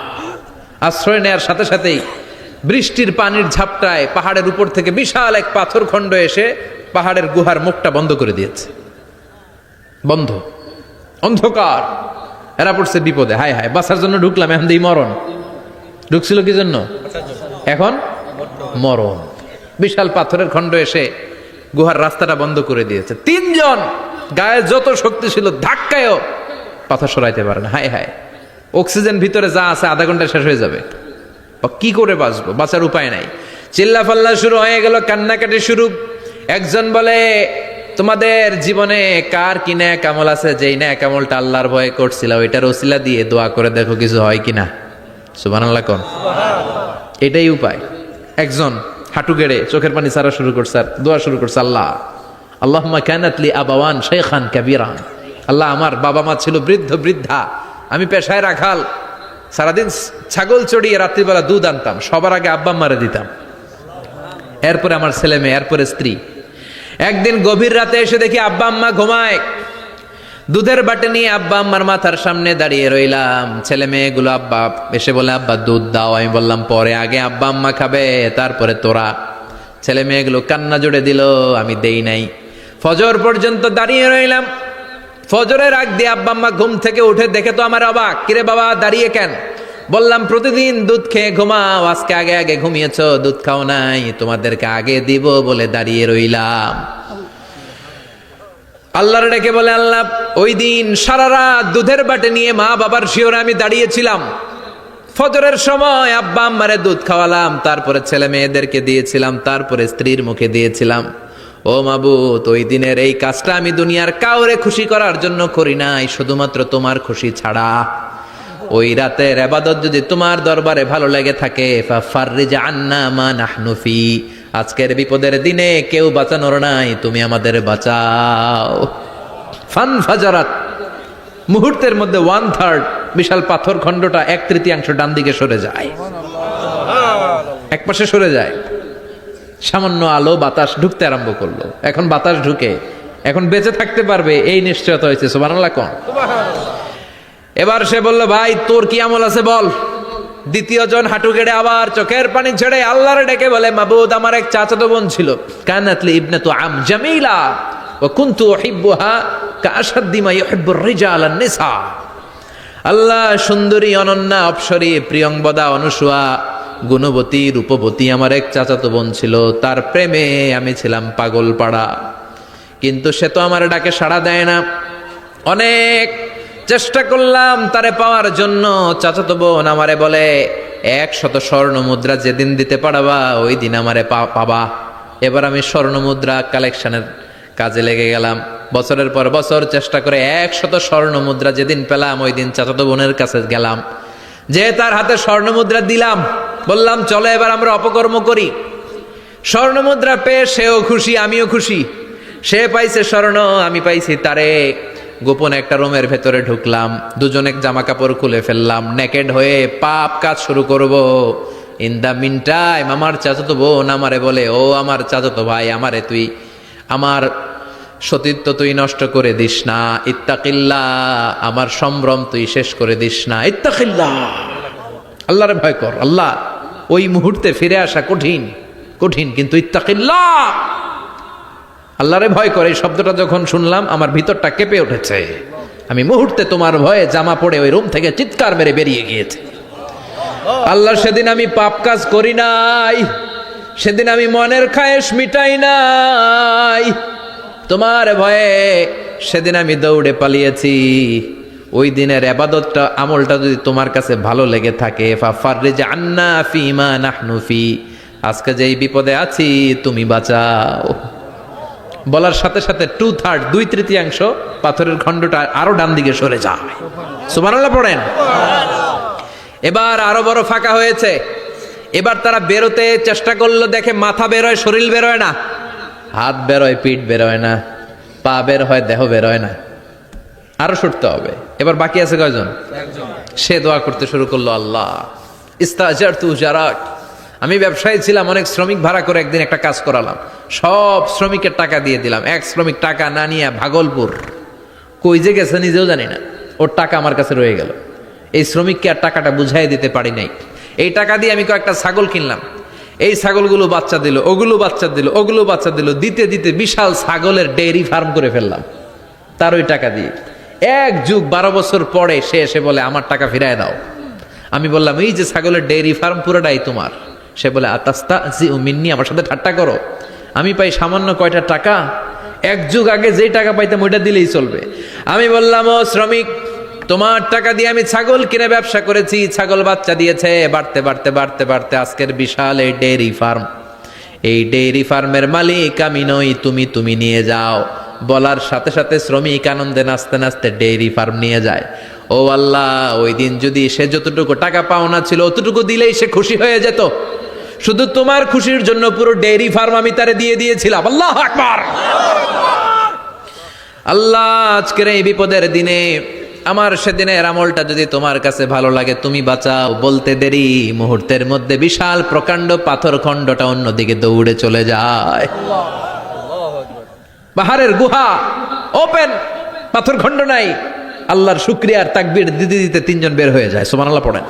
আশ্রয় নেয়ার সাথে সাথেই বৃষ্টির পানির ঝাপটায় পাহাড়ের উপর থেকে বিশাল এক পাথর খণ্ড এসে পাহাড়ের গুহার মুখটা বন্ধ করে দিয়েছে। বন্ধ, অন্ধকার, এরা পড়ছে বিপদে। হায় হায়, বাঁচার জন্য ঢুকলাম, এখন দিই মরণ। ঢুকছিল কি জন্য? এখন মরণ। বিশাল পাথরের খণ্ড এসে গুহার রাস্তাটা বন্ধ করে দিয়েছে। 3 জন গায়ে যত শক্তি ছিল ধাক্কায়ও পাথর সরাইতে পারে না। হায় হায়, অক্সিজেন ভিতরে যা আছে আধা ঘন্টা শেষ হয়ে যাবে, কি করে বাঁচবো? বাঁচার উপায় নাই। চিল্লা ফাল্লা শুরু হয়ে গেল, কান্নাকাটি শুরু। একজন বলে, তোমাদের জীবনে কার কি নেক আমল আছে, যেই নেক আমলটা আল্লাহর ভয়ে করছিল ওইটার ওসিলা দিয়ে দোয়া করে দেখো কিছু হয় কিনা। সুবহানাল্লাহ কোন? এটাই উপায়। একজন হাঁটু গেড়ে চোখের পানি ছাড়া শুরু করছে, আর দোয়া শুরু করছে, আল্লাহ আল্লাহুম্মা কানাত লি আবাওয়ান শাইখান কাবীরান, আল্লাহ আমার বাবা মা ছিল বৃদ্ধ বৃদ্ধা, আমি পেশায় রাখাল, সারাদিন ছাগল চড়িয়ে রাত্রিবেলা দুধ আনতাম, সবার আগে আব্বা আম্মারে দিতাম, এরপরে আমার ছেলে মেয়ে, এরপরে স্ত্রী। একদিন গভীর রাতে এসে দেখি আব্বা আম্মা ঘুমায়, দুধের বাটি নিয়ে আব্বা আম্মার মাথার সামনে দাঁড়িয়ে রইলাম। ছেলে মেয়েগুলো আব্বা এসে বলে, আব্বা দুধ দাও। আমি বললাম পরে, আগে আব্বা আম্মা খাবে, তারপরে তোরা। ছেলে মেয়েগুলো কান্না জুড়ে দিল, আমি দেই নাই। ফজর পর্যন্ত দাঁড়িয়ে রইলাম। ফজরের আগ দিয়ে আব্বা আম্মা ঘুম থেকে উঠে দেখে তো আমার অবাক, কিরে বাবা দাঁড়িয়ে কেন? বললাম প্রতিদিন দুধ খেয়ে ঘুমাও, আজকে আগে আগে ঘুমিয়েছো, দুধ খাও নাই, তোমাদেরকে আগে দিব বলে দাঁড়িয়ে রইলাম। আল্লাহর ডেকে বলে, আল্লাহ ওই দিন সারা রাত দুধের বাটে নিয়ে মা বাবার শিওরে আমি দাঁড়িয়েছিলাম। ফজরের সময় আব্বা আম্মারে দুধ খাওয়ালাম, তারপরে ছেলে মেয়েদেরকে দিয়েছিলাম, তারপরে স্ত্রীর মুখে দিয়েছিলাম। ও মাবুদ, ওই দিনের এই কাজটা আমি দুনিয়ার কাউরে খুশি করার জন্য করি নাই, শুধুমাত্র তোমার খুশি ছাড়া। ওই রাতের ইবাদত যদি তোমার দরবারে ভালো লেগে থাকে, ফাফাররিজ আন্না মা নাহনু ফি, আজকের বিপদের দিনে কেউ বাঁচানোর নাই, তুমি আমাদের বাঁচাও। ফানফাজারাত, মুহূর্তের মধ্যে 1/3 বিশাল পাথর খণ্ডটা 1/3 ডান দিকে সরে যায়, এক পাশে সরে যায়। সামান্য আলো বাতাস ঢুকতে আরম্ভ করলো। এখন বাতাস ঢুকে এখন বেঁচে থাকতে পারবে এই নিশ্চয়তা হয়েছে। সুবহানাল্লাহ কোন। এবার সে বলল, ভাই তোর কি আমল আছে বল। দ্বিতীয় জন হাঁটু গেড়ে আবার চোখের পানি ছেড়ে আল্লাহর ডেকে বলে, মাবুদ আমার এক চাচাতো বোন ছিল, কানাতলি ইবনাতু আম জামিলা ওয়া কুনতু উহিব্বুহা কাআশাদ্দি মা ইউহিব্বুর রিজাল আন-নিসা। আল্লাহ, সুন্দরী অনন্যা অপ্সরী প্রিয়ংবদা অনুসুয়া গুণবতী রূপবতী আমার এক চাচাতো বোন ছিল, তার প্রেমে আমি ছিলাম পাগল পাড়া, কিন্তু সে তো আমার ডাকে সাড়া দেয় না। অনেক চেষ্টা করলাম তারে পাওয়ার জন্য। চাচাতো বোন আমারে বলে, 100 স্বর্ণ মুদ্রা যেদিন দিতে পারবা ওই দিন আমারে পাবা। এবার আমি স্বর্ণ মুদ্রা কালেকশনের কাজে লেগে গেলাম। বছরের পর বছর চেষ্টা করে 100 স্বর্ণ মুদ্রা যেদিন পেলাম ওই দিন চাচাতো বোনের কাছে গেলাম, যে তার হাতে স্বর্ণ মুদ্রা দিলাম, বললাম চলো এবার আমরা অপকর্ম করি। স্বর্ণ মুদ্রা পেয়ে সেও খুশি, আমিও খুশি। সে পাইছে স্বর্ণ, আমি পাইছি তারে। গোপনে একটা রুমের ভেতরে ঢুকলাম, দুজনে জামা কাপড় খুলে ফেললাম, নেকেড হয়ে পাপ কাজ শুরু করব। ইন দা মিন টাইম আমার চাচাতো বোন আমারে বলে, ও আমার চাচাতো ভাই, আমারে তুই আমার সতীত্ব তুই নষ্ট করে দিস না, ইত্তাকিল্লাহ, আমার সম্ভ্রম তুই শেষ করে দিস না, ইত্তাকিল্লাহ, আল্লাহরে ভয় কর। আল্লাহ, ওই মুহূর্তে ফিরে আসা কঠিন কঠিন, কিন্তু ইত্তাকিল্লাহ, আল্লাহরে ভয় করে, এই শব্দটা যখন শুনলাম আমার ভিতরটা কেঁপে উঠেছে। আমি মুহূর্তে তোমার ভয়ে জামা পড়ে ওই রুম থেকে চিৎকার মেরে বেরিয়ে গিয়েছে। আল্লাহ, সেদিন আমি পাপ কাজ করি নাই, সেদিন আমি মনের খায়েশ মিটাই নাই, তোমার ভয়ে সেদিন আমি দৌড়ে পালিয়েছি। ওই দিনের ইবাদতটা আমলটা যদি তোমার কাছে ভালো লেগে থাকে, ফাফাররিজ আন্না ফিমা নাহনু ফি, আজকে যেই বিপদে আছি তুমি বাঁচাও। বলার সাথে সাথে 2/3 2/3 পাথরের খণ্ডটা আরো ডান দিকে সরে যায়। সুবহানাল্লাহ পড়েন। এবার আরো বড় ফাঁকা হয়েছে। এবার তারা বেরোতে চেষ্টা করলো, দেখে মাথা বেরোয়, শরীর বেরোয় না, হাত বেরোয়, পিঠ বেরোয় না, পা বের হয়, দেহ বেরোয় না, আরো সরতে হবে। এবার বাকি আছে কয়জন? সে দোয়া করতে শুরু করলো, আল্লাহ ইস্তাজারতু জারাক, আমি ব্যবসায়ী ছিলাম, অনেক শ্রমিক ভাড়া করে একদিন একটা কাজ করালাম, সব শ্রমিকের টাকা দিয়ে দিলাম। এক শ্রমিক টাকা না নিয়ে ভাগলপুর কই যে গেছে নিজেও জানি না, ওর টাকা আমার কাছে রয়ে গেল। এই শ্রমিককে আর টাকাটা বুঝাই দিতে পারি নাই। এই টাকা দিয়ে আমি কয়েকটা ছাগল কিনলাম, এই ছাগলগুলো বাচ্চা দিল, ওগুলো বাচ্চা দিল, ওগুলো বাচ্চা দিল, দিতে দিতে বিশাল ছাগলের ডেইরি ফার্ম করে ফেললাম তার ওই টাকা দিয়ে। 1 যুগ 12 বছর পরে সে এসে বলে, আমার টাকা ফিরায় দাও। আমি বললাম, এই যে ছাগলের ডেইরি ফার্ম পুরোটাই তোমার। সে বলে, আতাস্তা জি মিন্নি, আমার সাথে ঠাট্টা করো? আমি পাই সামান্য কয়টা টাকা, 1 যুগ আগে যেই টাকা পাইতাম ওইটা দিলেই চলবে। আমি বললাম, ও শ্রমিক, তোমার টাকা দিয়ে আমি ছাগল কিনে ব্যবসা করেছি, ছাগল বাচ্চা দিয়েছে, বাড়তে বাড়তে বাড়তে বাড়তে আজকের বিশাল এই ডেইরি ফার্ম, এই ডেইরি ফার্মের মালিক আমি নই, তুমি নিয়ে যাও। বলার সাথে সাথে শ্রমিক আনন্দে নাচতে নাচতে ডেইরি ফার্ম নিয়ে যায়। ও আল্লাহ, ওই দিন যদি সে যতটুকু টাকা পাওনা ছিল অতটুকু দিলেই সে খুশি হয়ে যেত, শুধু তোমার খুশির জন্য পুরো ডেইরি ফার্ম আমি তারে দিয়ে দিয়েছিলাম। আল্লাহু আকবার। আল্লাহ, আজকের এই বিপদের দিনে আমার সেদিনের আমলটা যদি তোমার কাছে ভালো লাগে তুমি বাঁচাও। বলতে দেরি, মুহূর্তের মধ্যে বিশাল প্রকাণ্ড পাথর খণ্ডটা অন্যদিকে দৌড়ে চলে যায়। পাহাড়ের গুহা ওপেন, পাথর খণ্ড নাই। আল্লাহর শুকরিয়ার তাকবীর দিতে দিতে 3 জন বের হয়ে যায়। সুবহানাল্লাহ পড়েন।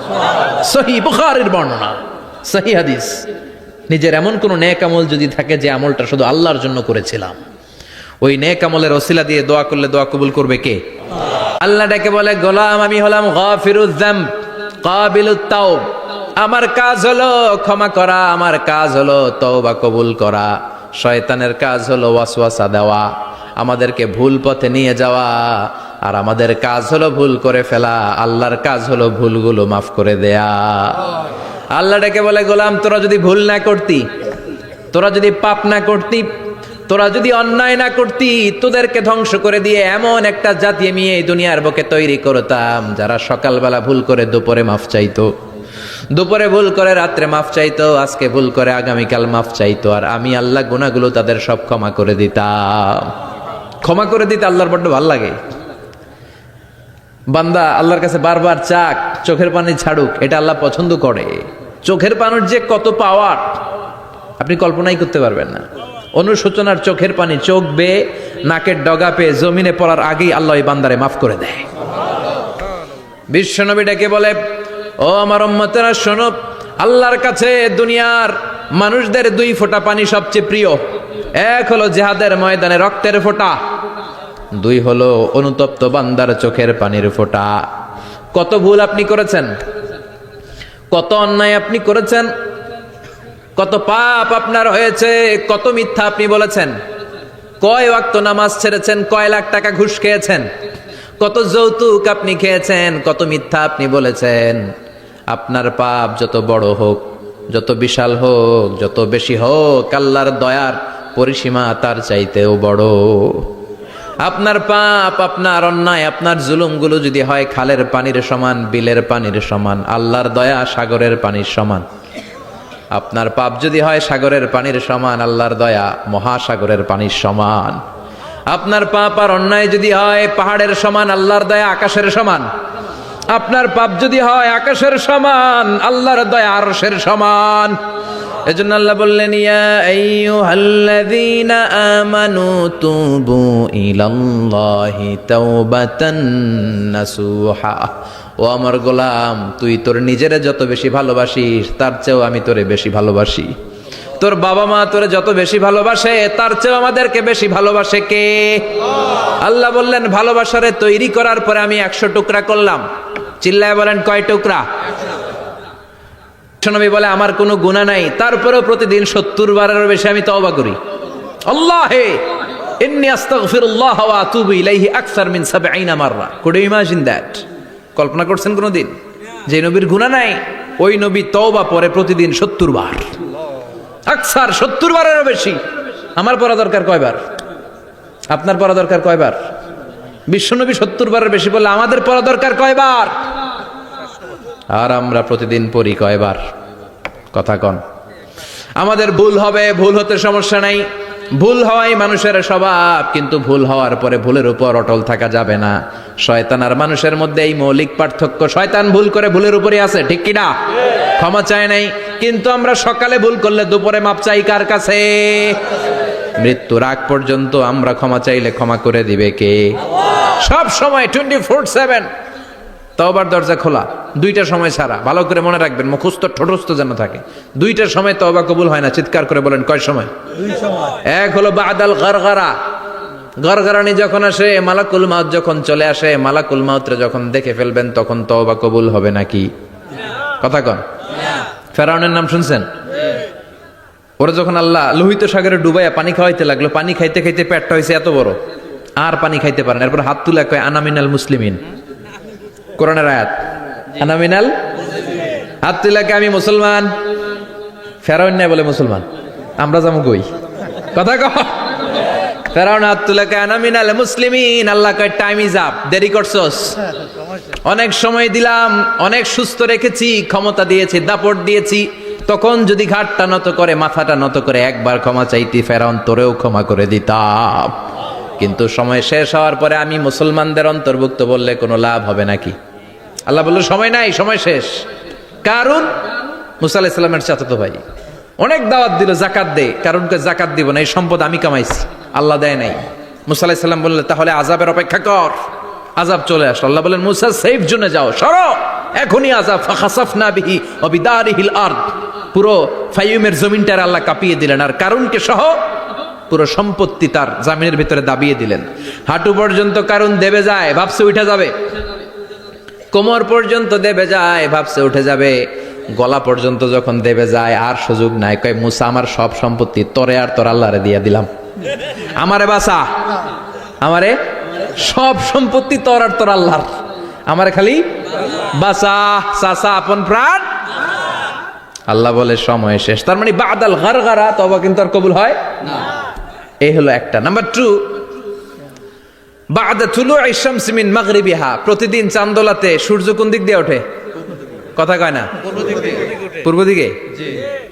সহিহ বুখারীর বর্ণনা, সহিহ হাদিস। নিজের এমন কোন নেক আমল যদি থাকে যে আমলটা শুধু আল্লাহর জন্য করেছিলাম, ওই নেক আমলের ওসিলা দিয়ে দোয়া করলে দোয়া কবুল করবে কে? আল্লাহ ডেকে বলে, গোলাম আমি হলাম গাফিরুয যামব, কাবিলুত তাওব, আমার কাজ হলো ক্ষমা করা, আমার কাজ হলো তওবা কবুল করা। শয়তানের কাজ হলো ওয়াসওয়াসা দেওয়া, আমাদেরকে ভুল পথে নিয়ে যাওয়া। আর আমাদের কাজ হলো ভুল করে ফেলা, আল্লাহর কাজ হলো ভুলগুলো মাফ করে দেয়া। আল্লাহ ডেকে বলে, গোলাম তোরা যদি ভুল না করতি, তোরা যদি পাপ না করতি, তোরা যদি অন্যায় না করতি, তোদেরকে ধ্বংস করে দিয়ে এমন একটা জাতি আমি এই দুনিয়ার বুকে তৈরি করতাম যারা সকালবেলা ভুল করে দুপুরে মাফ চাইতো, দুপুরে ভুল করে রাত্রে মাফ চাইতো, আজকে ভুল করে আগামীকাল মাফ চাইতো। আর আমি আল্লাহ গুনাহগুলো তাদের সব ক্ষমা করে দিতাম। ক্ষমা করে দিতে আল্লাহর বড্ড ভালো লাগে। বান্দা আল্লাহর কাছে বারবার চাক, চোখের পানি ছাড়ুক, এটা আল্লাহ পছন্দ করে। চোখের পানির যে কত পাওয়ার আপনি কল্পনাই করতে পারবেন না। অনুশোচনার চোখের পানি চোখ বেয়ে নাকের ডগা পেয়ে জমিনে পড়ার আগেই আল্লাহ এই বান্দারে মাফ করে দেয়। বিশ্বনবী ডেকে বলে, ও আমার উম্মতেরা শোনো, আল্লাহর কাছে দুনিয়ার মানুষদের দুই ফোঁটা পানি সবচেয়ে প্রিয়। এক হলো জিহাদের ময়দানে রক্তের ফোঁটা, দুই হলো অনুতপ্ত বান্দার চোখের পানির ফোঁটা। কত ভুল আপনি করেছেন, কত অন্যায় আপনি করেছেন, কত পাপ আপনার হয়েছে, কত মিথ্যা আপনি বলেছেন, কয় ওয়াক্ত নামাজ ছেড়েছেন, কয় লাখ টাকা ঘুষ খেয়েছেন, কত যৌতুক আপনি খেয়েছেন, কত মিথ্যা আপনি বলেছেন। আপনার পাপ যত বড় হোক, যত বিশাল হোক, যত বেশি হোক, আল্লাহর দয়ার পরিসীমা তার চাইতেও বড়। আপনার পাপ, আপনার অন্যায়, আপনার জুলুমগুলো যদি হয় খালের পানির সমান, বিলের পানির সমান, আল্লাহর দয়া সাগরের পানির সমান। আপনার পাপ যদি হয় সাগরের পানির সমান, আল্লাহর দয়া মহাসাগরের পানির সমান। আপনার পাপ আর অন্যায় যদি হয় পাহাড়ের সমান, আল্লাহর দয়া আকাশের সমান। আপনার পাপ যদি হয় আকাশের সমান, আল্লাহর দয়া আরশের সমান। এজন্য আল্লাহ বললেন, ইয়া আইয়ুহাল্লাযীনা আমানু তুবু ইলাল্লাহি তাওবাতান নাসুহা। ও আমার গোলাম, তুই তোর নিজেরে যত বেশি ভালোবাসিস তার চেয়েও আমি তোরে বেশি ভালোবাসি। তোর বাবা মা তোরে যত বেশি ভালোবাসে তার চেয়েও আমাদেরকে বেশি ভালোবাসে কে? আল্লাহ বললেন, ভালোবাসারে তৈরি করার পরে আমি 100 টুকরা করলাম। চিল্লায় বলেন, কয় টুকরা? নবী বলে, আমার কোনো গুনাহ নাই, তারপরেও প্রতিদিন 70 বারেরও বেশি আমি তওবা করি। আল্লাহে ইন্নী আস্তাগফিরুল্লাহ ওয়া আতুবু ইলাইহি আকসার মিন 70 মাররা। Could you imagine that? কল্পনা করছেন কোনোদিন যে নবীর গুনাহ নাই, ওই নবী তওবা পরে প্রতিদিন 70 বার, আকসার 70 বারেরও বেশি। আমার পড়া দরকার কয়বার? আপনার পড়া দরকার কয়বার? বিশ্বনবী 70 বারের বেশি বললে আমাদের পড়া দরকার কয়বার? আর আমরা প্রতিদিন পড়ি কয়বার? কথা কন। আমাদের ভুল হবে, ভুল হতে সমস্যা নাই, ভুল হওয়াই মানুষের স্বভাব, কিন্তু ভুল হওয়ার পরে ভুলের উপর অটল থাকা যাবে না। শয়তান আর মানুষের মধ্যে এই মৌলিক পার্থক্য। শয়তান ভুল করে ভুলের উপরই আছে, ঠিক কি না? ক্ষমা চায় নাই, কিন্তু আমরা সকালে ভুল করলে দুপুরে মাপ চাই কার কাছে? মৃত্যুর আগ পর্যন্ত আমরা ক্ষমা চাইলে ক্ষমা করে দিবে কে? সব সময় 24/7 তওবার দরজা খোলা, দুইটা সময় ছাড়া। ভালো করে মনে রাখবেন, মুখস্থ ঠোঁটস্থ যেন থাকে। দুইটার সময় তওবা কবুল হয় না। চিৎকার করে বলেন, কয় সময়? এক হলো বাদাল গরগরা, গরগরানি যখন আসে, মালাকুল মাউত যখন চলে আসে, মালাকুল মাউতরে যখন দেখে ফেলবেন তখন তওবা কবুল হবে নাকি? কথা কন। ফেরাউনের নাম শুনছেন? ওরা যখন আল্লাহ লোহিত সাগরে ডুবাইয়া পানি খাওয়াইতে লাগলো, পানি খাইতে খাইতে পেটটা হয়েছে এত বড়, আর পানি খাইতে পারেন। এরপর হাত তুলে কয়, আনা মিনাল মুসলিমিন। কোরআনের আয়াত, আনা মিনাল, হাত তুলে কয়, আমি মুসলমান। ফেরাউন নাই বলে মুসলমান, আমরা যাবো কই? কথা কহ। ফেরাউন হাত তুলে কয়, আনা মিনাল মুসলিমিন। আল্লাহ কয়, টাইম ইজ আপ, দেরি করছস। অনেক সময় দিলাম, অনেক সুস্থ রেখেছি, ক্ষমতা দিয়েছি, দাপট দিয়েছি, তখন যদি ঘাটটা নত করে, মাথাটা নত করে একবার ক্ষমা চাইতি, ফেরাউন তোরেও ক্ষমা করে দিতাম। কিন্তু সময় শেষ হওয়ার পরে আমি মুসলমানদের অন্তর্ভুক্ত বললে কোনো লাভ হবে নাকি? আল্লাহ বলল, সময় নাই, সময় শেষ। কারণ মুসা আলাইহিস সালামের চাচাতো ভাই অনেক দাওয়াত দিল, জাকাত দে। কারণকে জাকাত দিব না, এই সম্পদ আমি কামাইছি, আল্লাহ দেয় নাই। মুসা আলাইহিস সালাম বললেন, তাহলে আযাবের অপেক্ষা কর। আযাব চলে আসলো। আল্লাহ বলেন, মুসা সেফ জোনে যাও, সরো, এখনই আযাব। ফাখাসাফনা বিহি ওয়া বিদারিহিল আরদ, পুরো ফাইয়ুমের জমিনটার আল্লাহ কাঁপিয়ে দিলেন, আর কারুনকে সহ পুরো সম্পত্তি তার জামিনের ভিতরে দাবিয়ে দিলেন। হাঁটু পর্যন্ত কারুন দেবে যায়, ভাবছে উঠা যাবে। কোমর পর্যন্ত দেবে যায়, ভাবছে উঠে যাবে, গলা পর্যন্ত যখন দেবে যায় আর সুযোগ নাই। কয় মুসা আমার সব সম্পত্তি তোরে আর তোর আল্লাহরে দিয়া দিলাম, আমারে বাসা, আমারে সব সম্পত্তি তোর আর তোর আল্লাহর, আমারে খালি বাসা, চাচা আপন প্রাণ। আল্লাহ বলে সময় শেষ। তার মানে বাদাল গারগারা তওবা কিন্তু আর কবুল হয় না। এই হলো একটা। নাম্বার 2, বাদা তুলুই শামসি মিন মাগরিবিহা, প্রতিদিন চাঁদোলাতে সূর্য কোন দিক দিয়ে ওঠে? কথা কয় না? পূর্ব দিকে।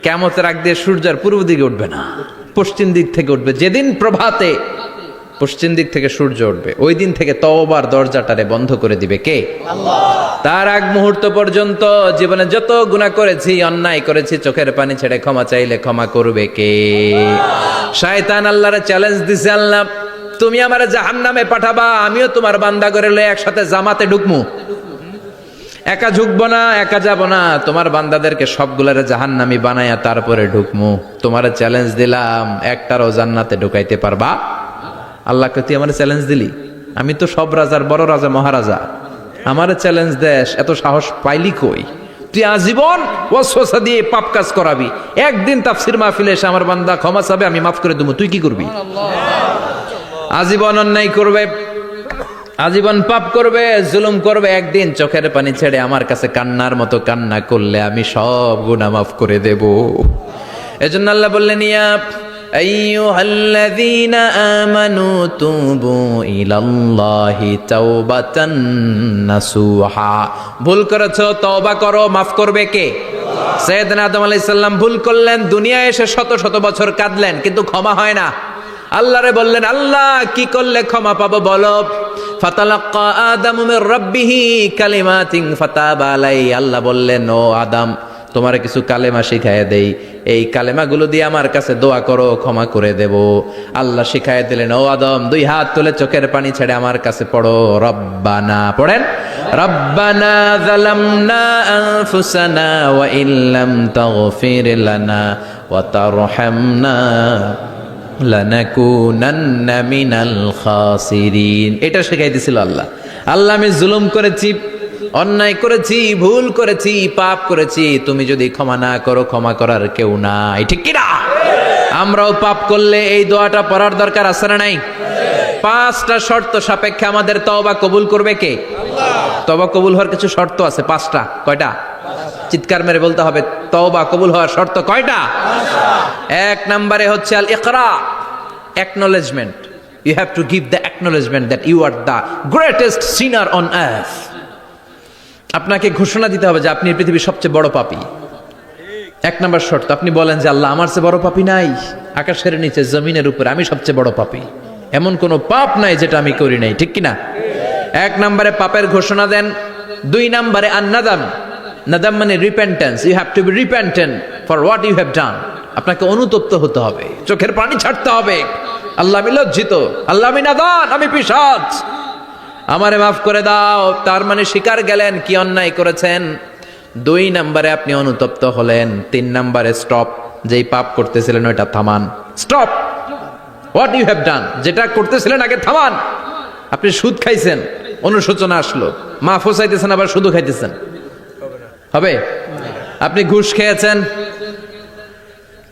কিয়ামতের আগ দিয়ে সূর্য আর পূর্ব দিকে উঠবে না, পশ্চিম দিক থেকে উঠবে। যেদিন প্রভাতে পশ্চিম দিক থেকে সূর্য উঠবে, ওই দিন থেকে তওবার দরজাটারে বন্ধ করে দিবে কে? আল্লাহ। তার আগ মুহূর্ত পর্যন্ত জীবনে যত গুনাহ করেছি, অন্যায় করেছি, চোখের পানি ছেড়ে ক্ষমা চাইলে ক্ষমা করবে কে? শয়তান আল্লাহরে চ্যালেঞ্জ দিছে, আল্লাহ তুমি আমারে জাহান্নামে পাঠাবা, আমিও তোমার বান্দা করে লয়ে একসাথে জামাতে ঢুকমু, একা ঝুঁকবো না, একা যাব না, তোমার বান্দাদেরকে সবগুলারে জাহান্নামী বানায়া তারপরে ঢুকমু। তোমারে চ্যালেঞ্জ দিলাম, একটারও জান্নাতে ঢুকাইতে পারবা? আল্লাহকে তুই আমার চ্যালেঞ্জ দিলি? আমি তো সব রাজার বড় রাজা, মহারাজা, আমারে চ্যালেঞ্জ দেশ, এত সাহস পাইলি কই? তুই আজীবন ওয়াসওয়াসা দিয়ে পাপ কাজ করাবি, একদিন তাফসীর মাহফিলে এসে আমার বান্দা ক্ষমা চাবে, আমি মাফ করে দেবো, তুই কি করবি? আজীবন অন্যায় করবে, আজীবন পাপ করবে, জুলুম করবে, একদিন চোখের পানি ছেড়ে আমার কাছে কান্নার মতো কান্না করলে আমি সব গুনাহ মাফ করে দেব। এজন্য আল্লাহ বললেন, ইয়া আইয়ুহাল্লাযীনা আমানু তুবু ইলাল্লাহি তাওবাতান নাসুহা। ভুল করেছো, তওবা করো, মাফ করবে কে? সাইয়েদনা আদম আলাইহিস সালাম ভুল করলেন, দুনিয়ায় এসে শত শত বছর কাঁদলেন, কিন্তু ক্ষমা হয় না। আল্লাহরে বললেন, আল্লাহ কি করলে ক্ষমা পাবো বলো? ফাতালাক্কা আদামু মির রাব্বিহি কালিমাতিন ফাতাবা আলাইহি। আল্লাহ বললেন, ও আদম, তোমারে কিছু কালেমা শিখায় দেই, এই কালেমাগুলো দিয়ে আমার কাছে দোয়া করো, ক্ষমা করে দেব। আল্লাহ শিখায় দিলেন, ও আদম, 2 হাত তুলে চোখের পানি ছেড়ে আমার কাছে পড়ো, রব্বানা, পড়েন, রব্বানা যালামনা আনফুসানা ওয়া ইল্লাম তাগফির লানা ওয়া তারহামনা লানাকুনান্না মিনাল খাসিরিন। এটা শিখাই দিয়েছিল আল্লাহ। আল্লাহ আমি জুলুম করেছি, অন্যায় করেছি, ভুল করেছি, পাপ করেছি, তুমি যদি ক্ষমা না করো, ক্ষমা করার কেউ নাই, ঠিক কি না? আমরাও পাপ করলে এই দোয়াটা পড়ার দরকার আছে না নাই? 5টা শর্ত সাপেক্ষে আমাদের তওবা কবুল করবে কে? আল্লাহ। তওবা কবুল হওয়ার কিছু শর্ত আছে, 5টা। কয়টা? চিৎকার মেরে বলতে হবে, তওবা কবুল হওয়ার শর্ত কয়টা? 1 নম্বরে হচ্ছে আল ইকরা, acknowledgement. You have to give the acknowledgement that you are the greatest sinner on earth. আপনাকে ঘোষণা দিতে হবে যে আপনি পৃথিবীর সবচেয়ে বড় পাপী। 1 নম্বর শর্ত, আপনি বলেন যে আল্লাহ আমার চেয়ে বড় পাপী নাই, আকাশের নিচে জমিনের উপরে আমি সবচেয়ে বড় পাপী, এমন কোনো পাপ নাই যেটা আমি করি নাই, ঠিক কিনা? 1 নম্বরে পাপের ঘোষণা দেন। 2 নম্বরে আন-নাদাম, নাদাম মানে repentance. You have to be repentant for what you have done. আপনাকে অনুতপ্ত হতে হবে, চোখের পানি ছাড়তে হবে। আল্লাহ আমি লজ্জিত, আল্লাহ আমি নাদান, আমি পিশাচ, আমারে মাফ করে দাও। তার মানে স্বীকার গেলেন কি অন্যায় করেছেন। 2 নম্বরে আপনি অনুতপ্ত হলেন। 3 নম্বরে স্টপ, যেই পাপ করতেছিলেন ওইটা থামান, stop what you have done, যেটা করতেছিলেন আগে থামান। আপনি সুদ খাইছেন, অনুশোচনা আসলো, মাফও চাইতেছেন, আবার সুদও খাইতেছেন, হবে? আপনি ঘুষ খেয়েছেন,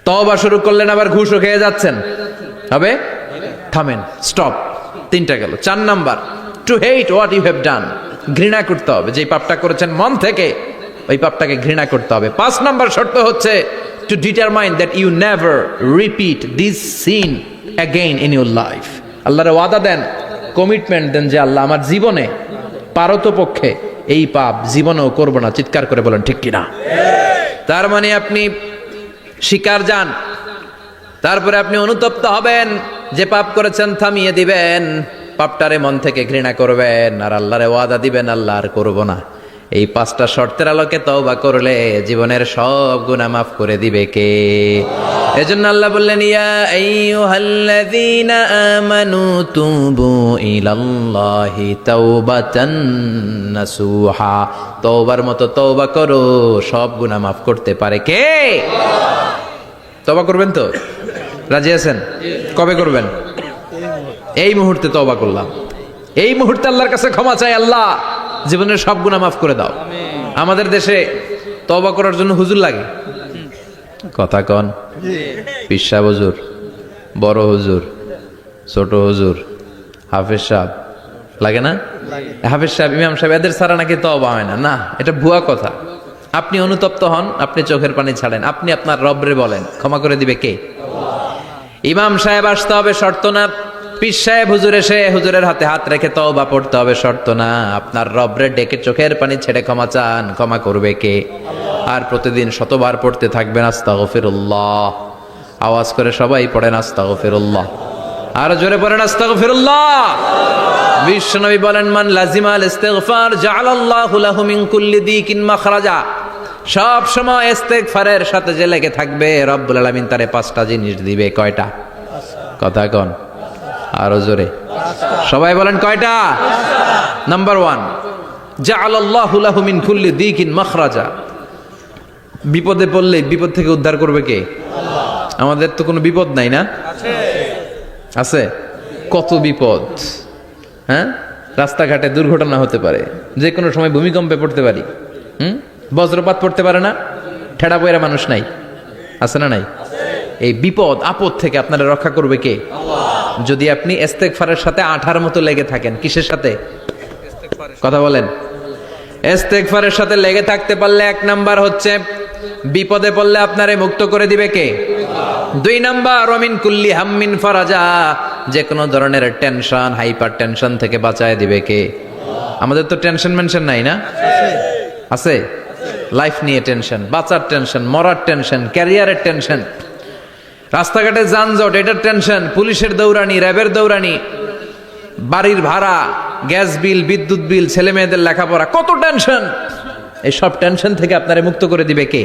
তওবা শুরু করলেন, আবার ঘুষও খেয়ে যাচ্ছেন, হবে? থামেন, স্টপ। 3টা গেল। 4 number, to hate what you have done, ঘৃণা করতে হবে, যে পাপটা করেছেন মন থেকে ওই পাপটাকে ঘৃণা করতে হবে। 5 নাম্বার শর্ত হচ্ছে to determine that you never repeat this sin again in your life. আল্লাহরে ওয়াদা দেন, কমিটমেন্ট দেন যে আল্লাহ আমার জীবনে পারতপক্ষে এই পাপ জীবনেও করব না। চিৎকার করে বলেন ঠিক কিনা? তার মানে আপনি স্বীকার যান, তারপরে আপনি অনুতপ্ত হবেন, যে পাপ করেছেন থামিয়ে দিবেন, পাপটারে মন থেকে ঘৃণা করবেন, আর আল্লাহরে ওয়াদা দিবেন আল্লাহ আর করব না। এই 5টা শর্তের আলোকে তওবা করলে জীবনের সব গুনাহ মাফ করে দিবে কে? এজন্য আল্লাহ বললেন, ইয়া আইয়ুহাল্লাযীনা আমানু তুবু ইলাল্লাহি তাওবাতান নাসুহা। তওবার মতো তওবা করো, সব গুনাহ মাফ করতে পারে কে? তওবা করবেন তো? রাজি আছেন? কবে করবেন? এই মুহূর্তে তওবা করলাম, এই মুহূর্তে আল্লাহর কাছে ক্ষমা চাই, আল্লাহ জীবনের সব গুনাহ মাফ করে দাও। আমাদের দেশে তওবা করার জন্য হুজুর লাগে, কথা কন, পীর সাহেব হুজুর, বড় হুজুর, ছোট হুজুর, হাফেজ সাহেব লাগে না? হাফেজ সাহেব, ইমাম সাহেব, এদের ছাড়া নাকি তওবা হয় না। না, এটা ভুয়া কথা। আপনি অনুতপ্ত হন, আপনি চোখের পানি ছাড়েন, আপনি আপনার রবরে বলেন, ক্ষমা করে দিবে কে? ইমাম সাহেব আসতে হবে শর্ত না, পীর সাহেব হুজুর এসে হুজুরের হাতে হাত রেখে তওবা পড়তে হবে শর্ত না। আপনার রবরে ডেকে চোখের পানি ছেড়ে ক্ষমা চান, ক্ষমা করবে কে? আর প্রতিদিন শতবার পড়তে থাকবেন আস্তাগফিরুল্লাহ। আওয়াজ করে সবাই পড়েন আস্তাগফিরুল্লাহ, আর জোরে পড়েন আস্তাগফিরুল্লাহ। বিশ্বনবী বলেন, মান লাজিমাল ইস্তিগফার জাআলাল্লাহু লাহু মিন কুল্লি দিকিন মাখরাজা। সব সময় ইস্তিগফারের সাথে যে লেগে থাকবে, রব্বুল আলামিন তারে 5টা জিনিস দিবে। কয়টা? কথা কন, আরো জোরে সবাই বলেন কয়টা? নাম্বার 1, জাআলাল্লাহু লাহু মিন কুল্লি দিকিন মাখরাজা। বিপদে পড়লে বিপদ থেকে উদ্ধার করবে কে? আমাদের তো কোনো বিপদ নাই না? আছে। কত বিপদ, হ্যাঁ? রাস্তাঘাটে দুর্ঘটনা হতে পারে, যে কোনো সময় ভূমিকম্পে পড়তে পারি, বজ্রপাত পড়তে পারে না, ঠেড়া পয়রা মানুষ নাই, আছে না নাই? এই বিপদ আপদ থেকে আপনারা রক্ষা করবে কে? যদি আপনি ইস্তেগফারের সাথে আঠার মতো লেগে থাকেন। কিসের সাথে? কথা বলেন। ইস্তেগফারের সাথে লেগে থাকতে পারলে 1 নাম্বার হচ্ছে বিপদে পড়লে আপনারে মুক্ত করে দিবে কে? 2 নাম্বার, ওমিন কুল্লি হাম্মিন ফারাজা। যে কোনো ধরনের টেনশন, হাইপার টেনশন থেকে বাঁচায় দিবে কে? আমাদের তো টেনশন মেনশন নাই না? আছে। লাইফ নিয়ে টেনশন, বাঁচার টেনশন, মরার টেনশন, ক্যারিয়ারের টেনশন, রাস্তাঘাটে যানজট, এটার টেনশন, পুলিশের দৌড়ানি, র্যাবের দৌড়ানি, বাড়ির ভাড়া, গ্যাস বিল, বিদ্যুৎ বিল, ছেলে মেয়েদের লেখাপড়া, কত টেনশন। এই সব টেনশন থেকে আপনারে মুক্ত করে দিবে কে?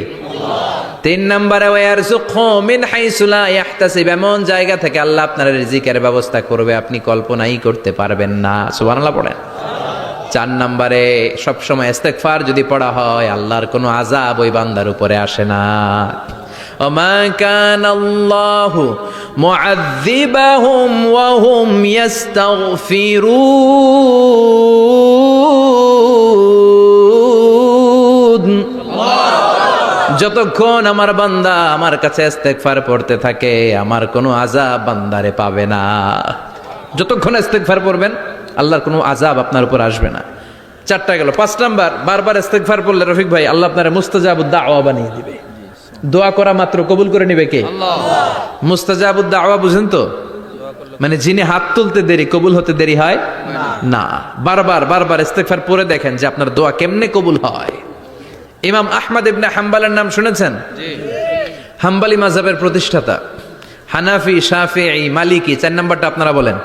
3 নম্বরে, ওয়ারযুকহু মিন হাইসু লা ইয়াহতাসিব। এমন জায়গা থেকে আল্লাহ আপনার রিজিকের ব্যবস্থা করবে আপনি কল্পনাই করতে পারবেন না। সুবহানাল্লাহ পড়েন। 4 নম্বরে, সবসময় ইস্তেগফার যদি পড়া হয়, আল্লাহর কোনো আযাব ওই বান্দার উপরে আসে না। ওমা কানাল্লাহু মুআযযিবাহুম ওয়া হুম ইস্তাগফিরুন। যতক্ষণ আমার বান্দা আমার কাছে ইস্তেগফার পড়তে থাকে, আমার কোনো আযাব বান্দারে পাবে না। যতক্ষণ ইস্তেগফার পড়বেন, আল্লাহর কোনো আযাব আপনার উপর আসবে না। 4টা গেল। 5 নাম্বার, বারবার ইস্তেগফার পড়লে রফিক ভাই, আল্লাহ আপনারে মুস্তাজাবুদ দাওয়া বানিয়ে দিবে। দোয়া করা মাত্র কবুল করে নিবে কে? আল্লাহ। মুস্তাজাবুদ দাওয়া বুঝেন তো? মানে যিনি হাত তুলতে দেরি, কবুল হতে দেরি হয় না। বারবার বারবার ইস্তেগফার পড়ে দেখেন যে আপনার দোয়া কেমনে কবুল হয়। ইমাম আহমদ ইবনে হাম্বলের নাম শুনেছেন? জি। হাম্বলি মাযহাবের প্রতিষ্ঠাতা। হানাফি, শাফিঈ, মালিকি, 4 নাম্বারটা আপনারা বলেন।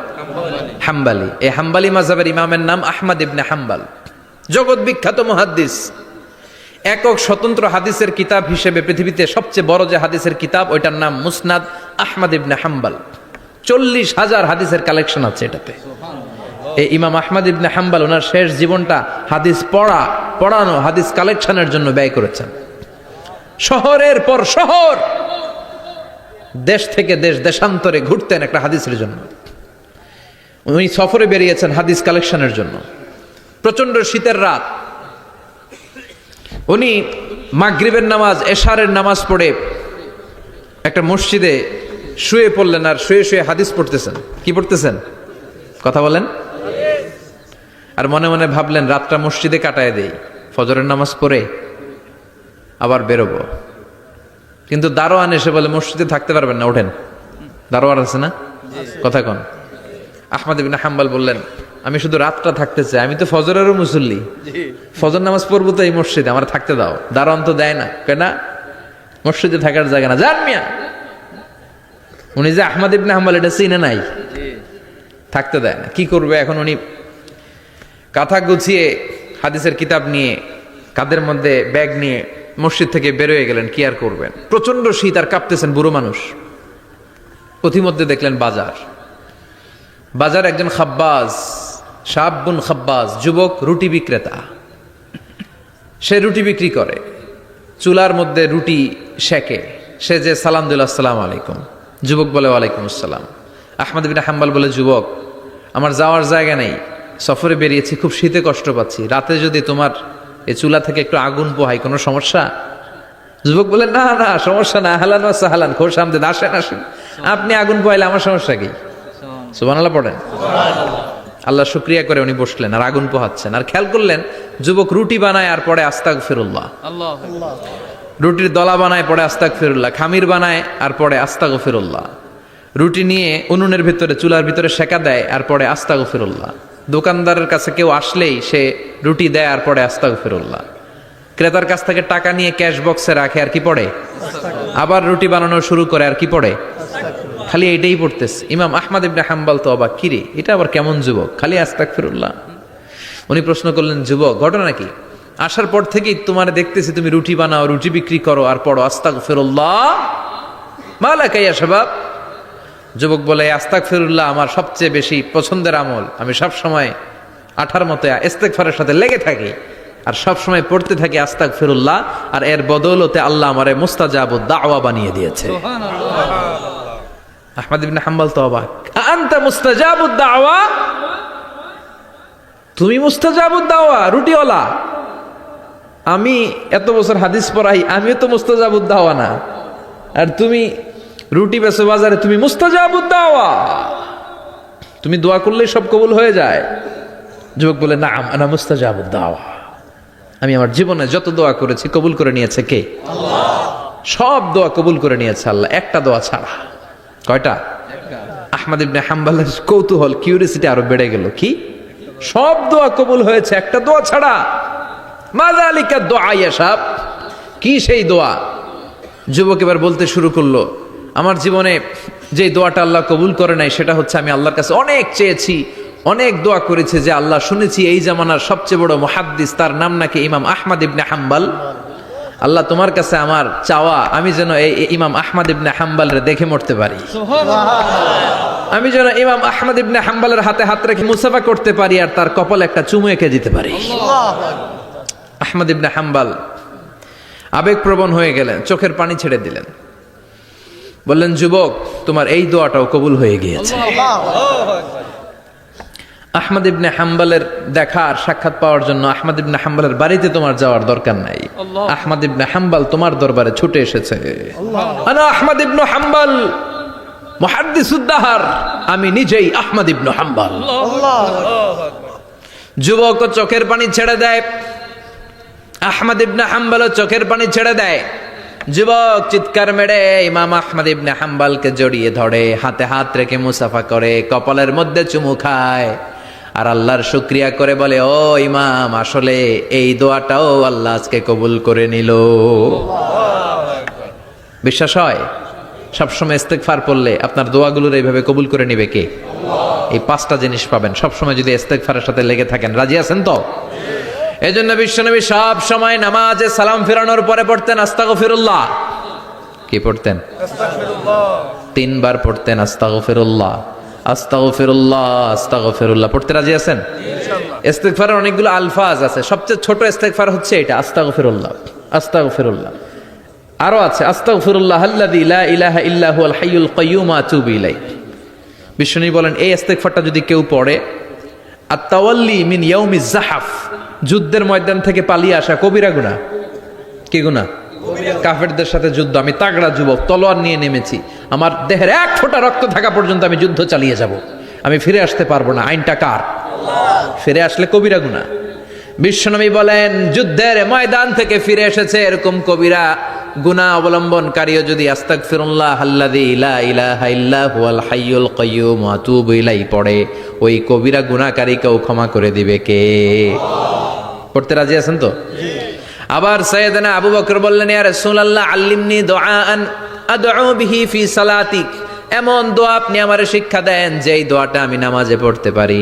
হাম্বলি। এই হাম্বলি মাযহাবের ইমামের নাম আহমদ ইবনে হাম্বল। জগৎ বিখ্যাত মুহাদ্দিস। একক স্বতন্ত্র হাদিসের কিতাব হিসেবে পৃথিবীতে সবচেয়ে বড় যে হাদিসের কিতাব, ওইটার নাম মুসনাদ আহমদ ইবনে হাম্বল। 40,000 হাদিসের কালেকশন আছে এটাতে। এই ইমাম আহমদ ইবনে হাম্বল ওনার শেষ জীবনটা হাদিস পড়ানো, হাদিস কালেকশনের জন্য ব্যয় করেছেন। শহরের পর শহর, দেশ থেকে দেশ, দেশান্তরে ঘুরতেন একটা হাদিসের জন্য। উনি সফরে বেরিয়েছেন হাদিস কালেকশনের জন্য। প্রচন্ড শীতের রাত, উনি মাগরিবের নামাজ, এশারের নামাজ পড়ে একটা মসজিদে শুয়ে পড়লেন, আর শুয়ে শুয়ে হাদিস পড়তেছেন। কি পড়তেছেন? কথা বলেন। আর মনে মনে ভাবলেন, রাতটা মসজিদে কাটায় দেই, ফজরের নামাজ পড়ে আবার বেরোবো। কিন্তু দারোয়ান এসে বলে, মসজিদে থাকতে পারবেন না, ওঠেন। দারোয়ান আছে না? কথা কন। আহমদ ইবনে হাম্বল বললেন, আমি শুধু রাতটা থাকতে চাই, আমি তো ফজরেরও মুসল্লি, ফজর নামাজ পড়বো তো এই মসজিদে, আমার থাকতে দাও। দারোয়ান তো দেয় না, কেনা মসজিদে থাকার জায়গা না, যান মিয়া। উনি যে আহমদ ইবনে হাম্বল এটা চিনে নাই, থাকতে দেয় না। কি করবে এখন? উনি কাঁথা গুছিয়ে হাদিসের কিতাব নিয়ে, কাঁধের মধ্যে ব্যাগ নিয়ে মসজিদ থেকে বেরোয় গেলেন। কি আর করবেন, প্রচন্ড শীত, আর কাঁপতেছেন, বুড়ো মানুষ। পথিমধ্যে দেখলেন বাজার একজন খাব্বাজ, শাবুন খাব্বাজ, যুবক রুটি বিক্রেতা। সে রুটি বিক্রি করে, চুলার মধ্যে রুটি সেকে। সে যে সালাম দিল, আসসালামু আলাইকুম। যুবক বলে, ওয়ালাইকুম আসসালাম। আহমদ ইবনে হাম্বল বলে, যুবক, আমার যাওয়ার জায়গা নেই, সফরে বেরিয়েছি, খুব শীতে কষ্ট পাচ্ছি, রাতে যদি তোমার এই চুলা থেকে একটু আগুন পোহাই কোনো সমস্যা? যুবক বলে না না সমস্যা না, হালান ওয়া সাহালান, খোশ আমদেদ, আসেন আসেন, আপনি আগুন পোহাইলে আমার সমস্যা কি? সুবহানাল্লাহ পড়েন। আল্লাহ শুকরিয়া করে উনি বসলেন আর আগুন পোহাচ্ছেন, আর খেয়াল করলেন যুবক রুটি বানায় আর পরে আস্তাগফিরুল্লাহ, রুটির দলা বানায় পরে আস্তাগফিরুল্লাহ, খামির বানায় আর পরে আস্তাগফিরুল্লাহ, রুটি নিয়ে উনুনের ভিতরে চুলার ভিতরে সেকা দেয় আর পরে আস্তাগফিরুল্লাহ, দোকানদারের কাছে কেউ আসলেই সে রুটি দেয় আর পরে আস্তাগফিরুল্লাহ, ক্রেতার কাছ থেকে টাকা নিয়ে ক্যাশ বক্সে রাখে আর কি পড়ে, আবার রুটি বানানো শুরু করে আর কি পড়ে, খালি এটাই পড়তেছে। ইমাম আহমদ ইবনে হাম্বল তো অবাক, কিরে এটা আবার কেমন যুবক, খালি আস্তাগফিরুল্লাহ। উনি প্রশ্ন করলেন, যুবক ঘটনা কি? আসার পর থেকেই তোমার দেখতেছি তুমি রুটি বানাও, রুটি বিক্রি করো আর পড়ো আস্তাগফিরুল্লাহ, মালাকা ইয়া শাবাব। যুবক বলে, আস্তাগফিরুল্লাহ আমার সবচেয়ে বেশি পছন্দের আমল, আমি সব সময় আঠার মতো ইস্তেগফারের সাথে লেগে থাকি আর সব সময় পড়তে থাকি আস্তাগফিরুল্লাহ, আর এর বদৌলতে আল্লাহ আমারে মুস্তাজাবুদ দাওয়া বানিয়ে দিয়েছে। আহমদ ইবনে হাম্বল তো অবাক, আনতা মুস্তাজাবুদ দাওয়া, তুমি মুস্তাজাবুদ দাওয়া রুটিওয়ালা? আমি এত বছর হাদিস পড়াই, আমিও তো মুস্তাজাবুদ দাওয়া না, আর তুমি রুটি বেচো বাজারে, তুমি মুস্তাজাবুদ দাওয়া, তুমি দোয়া করলেই সব কবুল হয়ে যায়? যুবক বলে, না আনা মুস্তাজাবুদ দাওয়া, আমি আমার জীবনে যত দোয়া করেছি কবুল করে নিয়েছে কে? আল্লাহ। সব দোয়া কবুল করে নিয়েছে আল্লাহ, একটা দোয়া ছাড়া। কয়টা? আহমদ ইবনে হাম্বলের কৌতূহল, কিউরিয়াসিটি আরো বেড়ে গেল, কি সব দোয়া কবুল হয়েছে একটা দোয়া ছাড়া? মাযালিকা দোয়া ইয়া শাব, কি সেই দোয়া? যুবক এবার বলতে শুরু করলো, আমার জীবনে যে দোয়াটা আল্লাহ কবুল করে নাই সেটা হচ্ছে আমি আল্লাহর কাছে অনেক চেয়েছি, অনেক দোয়া করেছে যে আল্লাহ, শুনেছি এই জামানার সবচেয়ে বড় মুহাদ্দিস, তার নাম নাকি ইমাম আহমদ ইবনে হাম্বল, আল্লাহ তোমার কাছে আমার চাওয়া আমি যেন এই ইমাম আহমদ ইবনে হাম্বলের দেখে মরতে পারি, আমি যেন ইমাম আহমদ ইবনে হাম্বলের হাতে হাত রেখে মুসাফা করতে পারি আর তার কপালে একটা চুমু এঁকে দিতে পারি। আহমদ ইবনে হাম্বল আবেগপ্রবণ হয়ে গেলেন, চোখের পানি ছেড়ে দিলেন, বললেন, যুবক তোমার এই দোয়াটাও কবুল হয়ে গিয়েছে। আহমদ ইবনে হাম্বলের দেখা আর সাক্ষাৎ পাওয়ার জন্য আহমদ ইবনে হাম্বলের বাড়িতে তোমার যাওয়ার দরকার নাই, আহমদ ইবনে হাম্বল তোমার দরবারে ছুটে এসেছে। আনা আহমদ ইবনে হাম্বল মুহাদ্দিসুদ দাহর, আমি নিজেই আহমদ ইবনে হাম্বল। যুবক চোখের পানি ছেড়ে দেয়, আহমদ ইবনে হাম্বল চোখের পানি ছেড়ে দেয়। যুবক চিৎকার মেরে ইমাম আহমদ ইবনে হাম্বলকে জড়িয়ে ধরে, হাতে হাত রেখে মুসাফা করে, কপালের মধ্যে চুমু খায় আর আল্লাহর শুকরিয়া করে বলে, ও ইমাম, আসলে এই দোয়াটাও আল্লাহ আজকে কবুল করে নিল। বিশ্বাস হয়? সবসময় ইস্তেগফার পড়লে আপনার দোয়াগুলোর এইভাবে কবুল করে নিবে কে? এই পাঁচটা জিনিস পাবেন সবসময় যদি ইস্তেগফারের সাথে লেগে থাকেন। রাজি আছেন তো? এই জন্য বিশ্বনবী সব সময় নামাজে সালাম ফেরানোর পরে পড়তেন আস্তাগফিরুল্লাহ। কি পড়তেন? আস্তাগফিরুল্লাহ। 3 বার পড়তেন আস্তাগফিরুল্লাহ, আস্তাগফিরুল্লাহ, আস্তাগফিরুল্লাহ। পড়তে রাজি আছেন? ইনশাআল্লাহ। ইস্তেগফারের অনেকগুলো আলফাজ আছে, সবচেয়ে ছোট ইস্তেগফার হচ্ছে এটা, আস্তাগফিরুল্লাহ, আস্তাগফিরুল্লাহ। আরো আছে আস্তাগফিরুল্লাহ আল্লাযী লা ইলাহা ইল্লা হুয়াল হাইয়ুল কাইয়্যুম ওয়া আতুবু ইলাইহি। বিশ্বনবী বলেন, এই ইস্তেগফারটা যদি কেউ পড়ে, আত-তাওয়াল্লি মিন ইয়াউমিজ যাহাফ, যুদ্ধের ময়দান থেকে পালিয়ে আসা কবিরা গুনাহ। কি গুনাহ? কাফেরদের সাথে যুদ্ধ, আমি তাগড়া যুবক, তলোয়ার নিয়ে নেমেছি, আমার দেহের 1 ফোঁটা রক্ত থাকা পর্যন্ত আমি যুদ্ধ চালিয়ে যাব, আমি ফিরে আসতে পারবো না, আইনটা কার? ফিরে আসলে কবিরা গুনাহ। বিশ্বনবী বলেন, যুদ্ধের ময়দান থেকে ফিরে এসেছে এরকম কবিরা গুনাহ অবলম্বনকারীও যদি আস্তাগফিরুল্লাহ আল্লাযী লা ইলাহা ইল্লা হুয়াল হাইয়ুল কাইয়্যুম ওয়া আতুবু ইলাইহি পড়ে, ওই কবিরা গুনাহকারীকেও ক্ষমা করে দিবে কে? পড়তে রাজি আছেন তো? আবার সাইয়েদনা আবু বকর বললেন, ইয়া রাসূলুল্লাহ আল্লিমনি দুআআন আদউ বিহি ফি সালাতি, এমন দোয়া আপনি আমারে শিক্ষা দেন যেই দোয়াটা আমি নামাজে পড়তে পারি।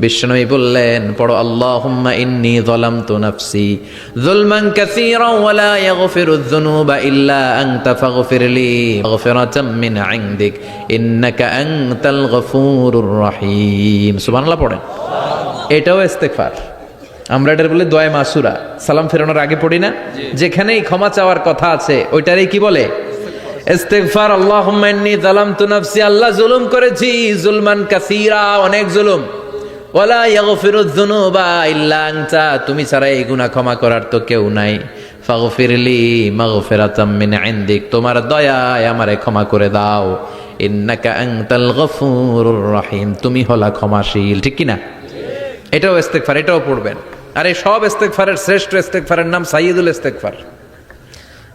বিশ্বনবী বললেন, পড়ো আল্লাহুম্মা ইন্নী যালামতু নাফসি যুলমান কাসীরান ওয়া লা ইয়াগফিরুয যুনুবা ইল্লা আনতা ফাগফিরলি মাগফিরাতাম মিন ইনদিক ইন্নাকা আনতাল গফুরুর রহিম। সুবহানাল্লাহ পড়েন। এটাও ইস্তেগফার। আমরা এটার বলে দোয়া মাসুরা, সালাম ফেরানোর আগে পড়ি না? যেখানেই ক্ষমা চাওয়ার কথা আছে ওইটারই কি বলে? ইস্তেগফার। আল্লাহুম্মা ইন্নী যালামতু নাফসি, আল্লাহ জুলুম করেছি, জুলমান কাসীরা, অনেক জুলুম, ওয়ালা ইয়াগফিরুয যুনুবা ইল্লা আনতা, তুমি ছাড়া এই গুনাহ ক্ষমা করার তো কেউ নাই। ফাগফিরলি মাগফিরাতাম মিন ইনদিক, তোমার দয়ায় আমারে ক্ষমা করে দাও। ইন্নাকা আনতাল গফুরুর রহিম, তুমি হলা ক্ষমাশীল। ঠিক কি না? এটাও ইস্তেগফার, এটাও পড়বেন। আর এই সব ইস্তেগফারের শ্রেষ্ঠ ইস্তেগফারের নাম সাইয়্যিদুল ইস্তেগফার।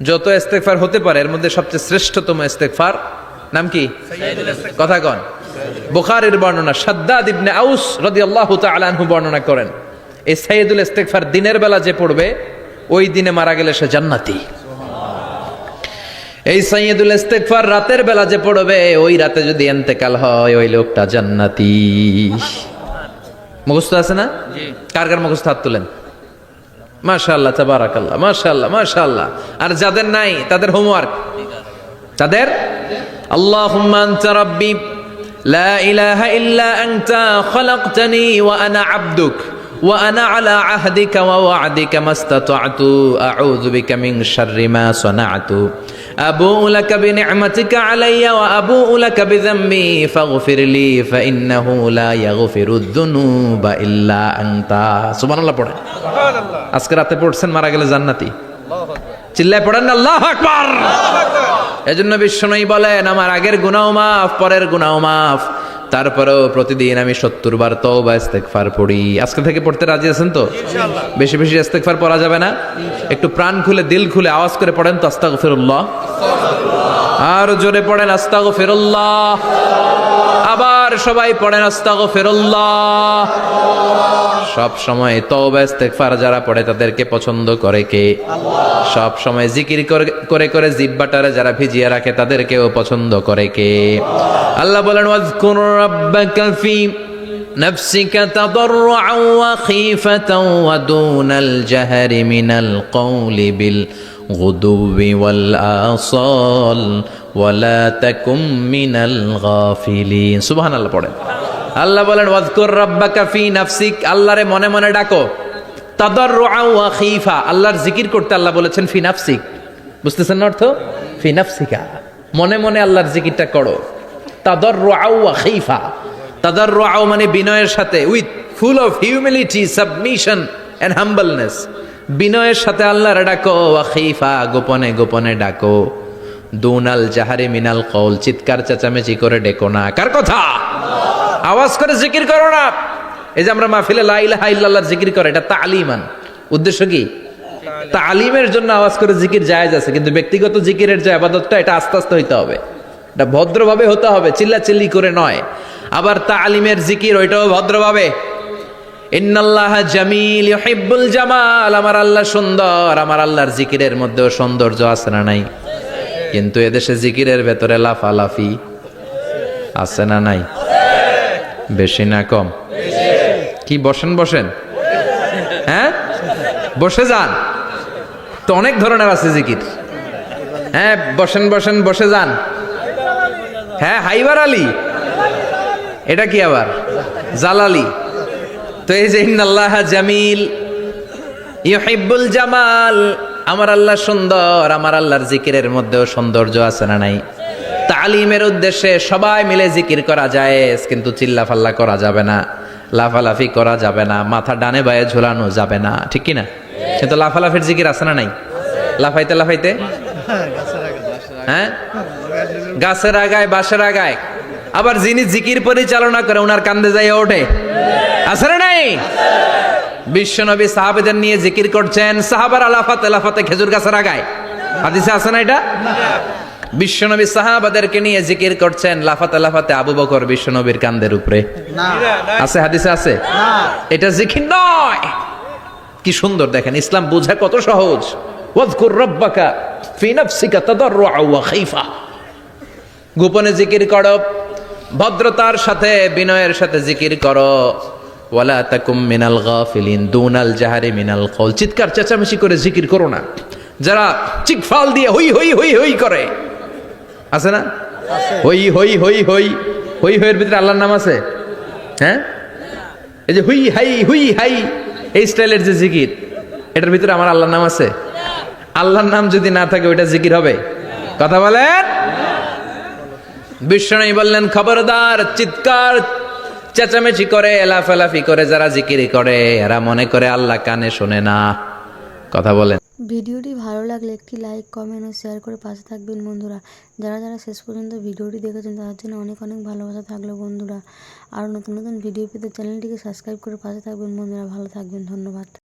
যত ইস্তেগফার হতে পারে এর মধ্যে সবচেয়ে শ্রেষ্ঠতম ইস্তেগফার নাম কি? কথা কন। বুখারীর বর্ণনা, শাদ্দাদ ইবনে আউস রাদিয়াল্লাহু তাআলা আনহু বর্ণনা করেন, এই সাইয়্যিদুল ইস্তেগফার দিনের বেলা যে পড়বে ওই দিনে মারা গেলে সে জান্নাতি। এই সাইয়্যিদুল ইস্তেগফার রাতের বেলা যে পড়বে ওই রাতে যদি ইন্তেকাল হয় ওই লোকটা জান্নাতি। মুখস্থ আছে না? কার কার মুখস্থ হাত তুলেন। মাশাআল্লাহ, তাবারাকাল্লাহ, মাশাআল্লাহ, মাশাআল্লাহ। আর যাদের নাই তাদের হোমওয়ার্ক, তাদের আল্লাহুম্মা আনতা রাব্বি লা ইলাহা ইল্লা আনতা খালাকতানি ওয়া আনা আবদুক ওয়া আনা আলা আহদিকা ওয়া ওয়া'দিকা মাস্তাতা'তু আউযু বিকা মিন শাররি মা সানা'তু আবুউ লাকা বিনি'মাতিকা আলাইয়া ওয়া আবুউ লাকা বিযামবি ফাগফিরলি ফাইন্নাহু লা ইয়াগফিরুয যুনুবা ইল্লা আনতা। সুবহানাল্লাহ পড়েন। সুবহানাল্লাহ। আজকে রাতে পড়ছেন, মারা গেলে জান্নাতি। আল্লাহু আকবার। চিল্লায় পড়েন না আল্লাহু আকবার। এজন্য বিশ্বনবী বলেন, আমার আগের গুনাহ মাফ, পরের গুনাহ মাফ, তারপরেও প্রতিদিন আমি 70 বার তওবা ইস্তেগফার পড়ি। আজকে থেকে পড়তে রাজি আছেন তো? ইনশাআল্লাহ। বেশি বেশি ইস্তেগফার পড়া যাবে না? একটু প্রাণ খুলে দিল খুলে আওয়াজ করে পড়েন তো, আস্তাগফিরুল্লাহ। আর জোরে পড়েন আস্তাগফিরুল্লাহ। আবার সবাই পড়েন আস্তাগফিরুল্লাহ। সব সময় তওবা ইস্তেগফার যারা পড়ে তাদেরকে পছন্দ করে কে? আল্লাহ। সব সময় জিকির করে করে জিহ্বাটারে যারা ভিজিয়ে রাখে তাদেরকেও পছন্দ করে কে? আল্লাহ বলেন, ওয়াজকুর রাব্বাকা ফি নাফসিকা তাদাররুআন ওয়া খীফাতান ওয়া দুনাল জাহরি মিনাল কওলি বিল গুদুবি ওয়াল আসাল ওয়া লা তাকুম মিনাল গাফিলিন। সুবহানাল্লাহ পড়েন। আল্লাহ বলেন, ওয়াজকুর রাব্বাকা ফি নাফসিক, আল্লাহরে মনে মনে ডাকো। তাদাররুআন ওয়া খীফা, আল্লাহর জিকির করতে আল্লাহ বলেছেন ফি নাফসিক। বুঝতেছেন না অর্থ? ফি নাফসিকা, মনে মনে আল্লাহর জিকিরটা করো। তাদাররুআন ওয়া খীফা, তাদাররুআন মানে বিনয়ের সাথে, with full of humility, submission and humbleness. বিনয়ের সাথে আল্লাহরে ডাকো। ওয়া খীফা, গোপনে গোপনে ডাকো। দুনাল জাহারি মিনাল কওল, চিৎকার চেঁচামেচি করে ডেকো না। কার কথা? আওয়াজ করে জিকির করো না। এই যে আমরা মাহফিলে লা ইলাহা ইল্লাল্লাহ জিকির করে, এটা তালিমান। উদ্দেশ্য কি? তালিমের জন্য আওয়াজ করে জিকির জায়েজ আছে, কিন্তু ব্যক্তিগত জিকিরের যে ইবাদতটা এটা আস্তে আস্তে হইতে হবে, এটা ভদ্রভাবে হতে হবে, চিল্লাচিল্লি করে নয়। আবার তালিমের জিকির ওইটাও ভদ্রভাবে। ইন্নাল্লাহা জামিল ইউহিব্বুল জামাল, আমার আল্লাহ সুন্দর, আমার আল্লাহর জিকিরের মধ্যেও সৌন্দর্য আছে না নাই? কিন্তু এদেশে জিকিরের ভেতরে লাফালাফি আছে না নাই? বেশি না কম? কি বসেন বসেন, হ্যাঁ বসে যান তো, অনেক ধরনের আছে জিকির। হ্যাঁ বসেন বসেন, বসে যান। হ্যাঁ হাইবার আলী, এটা কি আবার জালালি? তো এই যে ইন্নাল্লাহা জামিল ইউহিব্বুল জামাল, আমার আল্লাহ সুন্দর, আমার আল্লাহর জিকিরের মধ্যেও সৌন্দর্য আছে না নাই? তালিমের উদ্দেশ্যে সবাই মিলে জিকির করা জায়েজ, কিন্তু চিল্লাফাল্লা করা যাবে না, লাফালাফি করা যাবে না, মাথা ডানে বায়ে ঝোলানো যাবে না, ঠিক কি না? কিন্তু লাফালাফির জিকির আছে না নাই? লাফাইতে লাফাইতে, হ্যাঁ গাছের আগায় বাঁশের আগায়। আবার যিনি জিকির পরিচালনা করে ওনার কান্দে যাইয়া ওঠে, আছে না নাই? বিশ্বনবী সাহাবাদের নিয়ে জিকির করছেন, সাহাবারা লাফাতে লাফাতে খেজুর গাছের আগায়। হাদিসে আছে না এটা? বিশ্বনবী সাহাবাদেরকে নিয়ে জিকির করছেন, লাফাতে লাফাতে আবু বকর বিশ্বনবীর কান্দের উপরে। আছে হাদিসে আছে? এটা জিকির নয়। কি সুন্দর দেখেন, ইসলাম বোঝা কত সহজ। ওয়াজকুর রাব্বাকা ফি নাফসিকা তাদাররুআন ওয়া খীফা, গোপনে জিকির করো, ভদ্রতার সাথে বিনয়ের সাথে জিকির করো। ওয়ালা তাকুম মিনাল গাফিলিন, দুনাল জাহারি মিনাল কওল, চিৎকার চেঁচামেচি করে জিকির করো না। যারা চিকফাল দিয়ে হই হই হই হই করে, আছে না? হই হই হই হই হই হইয়ের ভিতরে আল্লাহর নাম আছে? হ্যাঁ, এই যে হুই হাই হুই হাই এই স্টাইলের যে জিকির, এটার ভিতরে আমার আল্লাহর নাম আছে? আল্লাহর নাম যদি না থাকে ওইটা জিকির হবে? কথা বলেন। বিশ্বনবী বললেন, খবরদার চিৎকার চেঁচামেচি করে, লাফালাফি করে যারা জিকিরি করে এরা মনে করে আল্লাহ কানে শোনে না। কথা বলেন। ভিডিওটি ভালো লাগলে একটি লাইক, কমেন্ট ও শেয়ার করে পাশে থাকবেন বন্ধুরা। যারা যারা শেষ পর্যন্ত ভিডিওটি দেখেছেন তাদের জন্য অনেক অনেক ভালোবাসা থাকলো বন্ধুরা। আরও নতুন নতুন ভিডিও পেতে চ্যানেলটিকে সাবস্ক্রাইব করে পাশে থাকবেন বন্ধুরা। ভালো থাকবেন, ধন্যবাদ।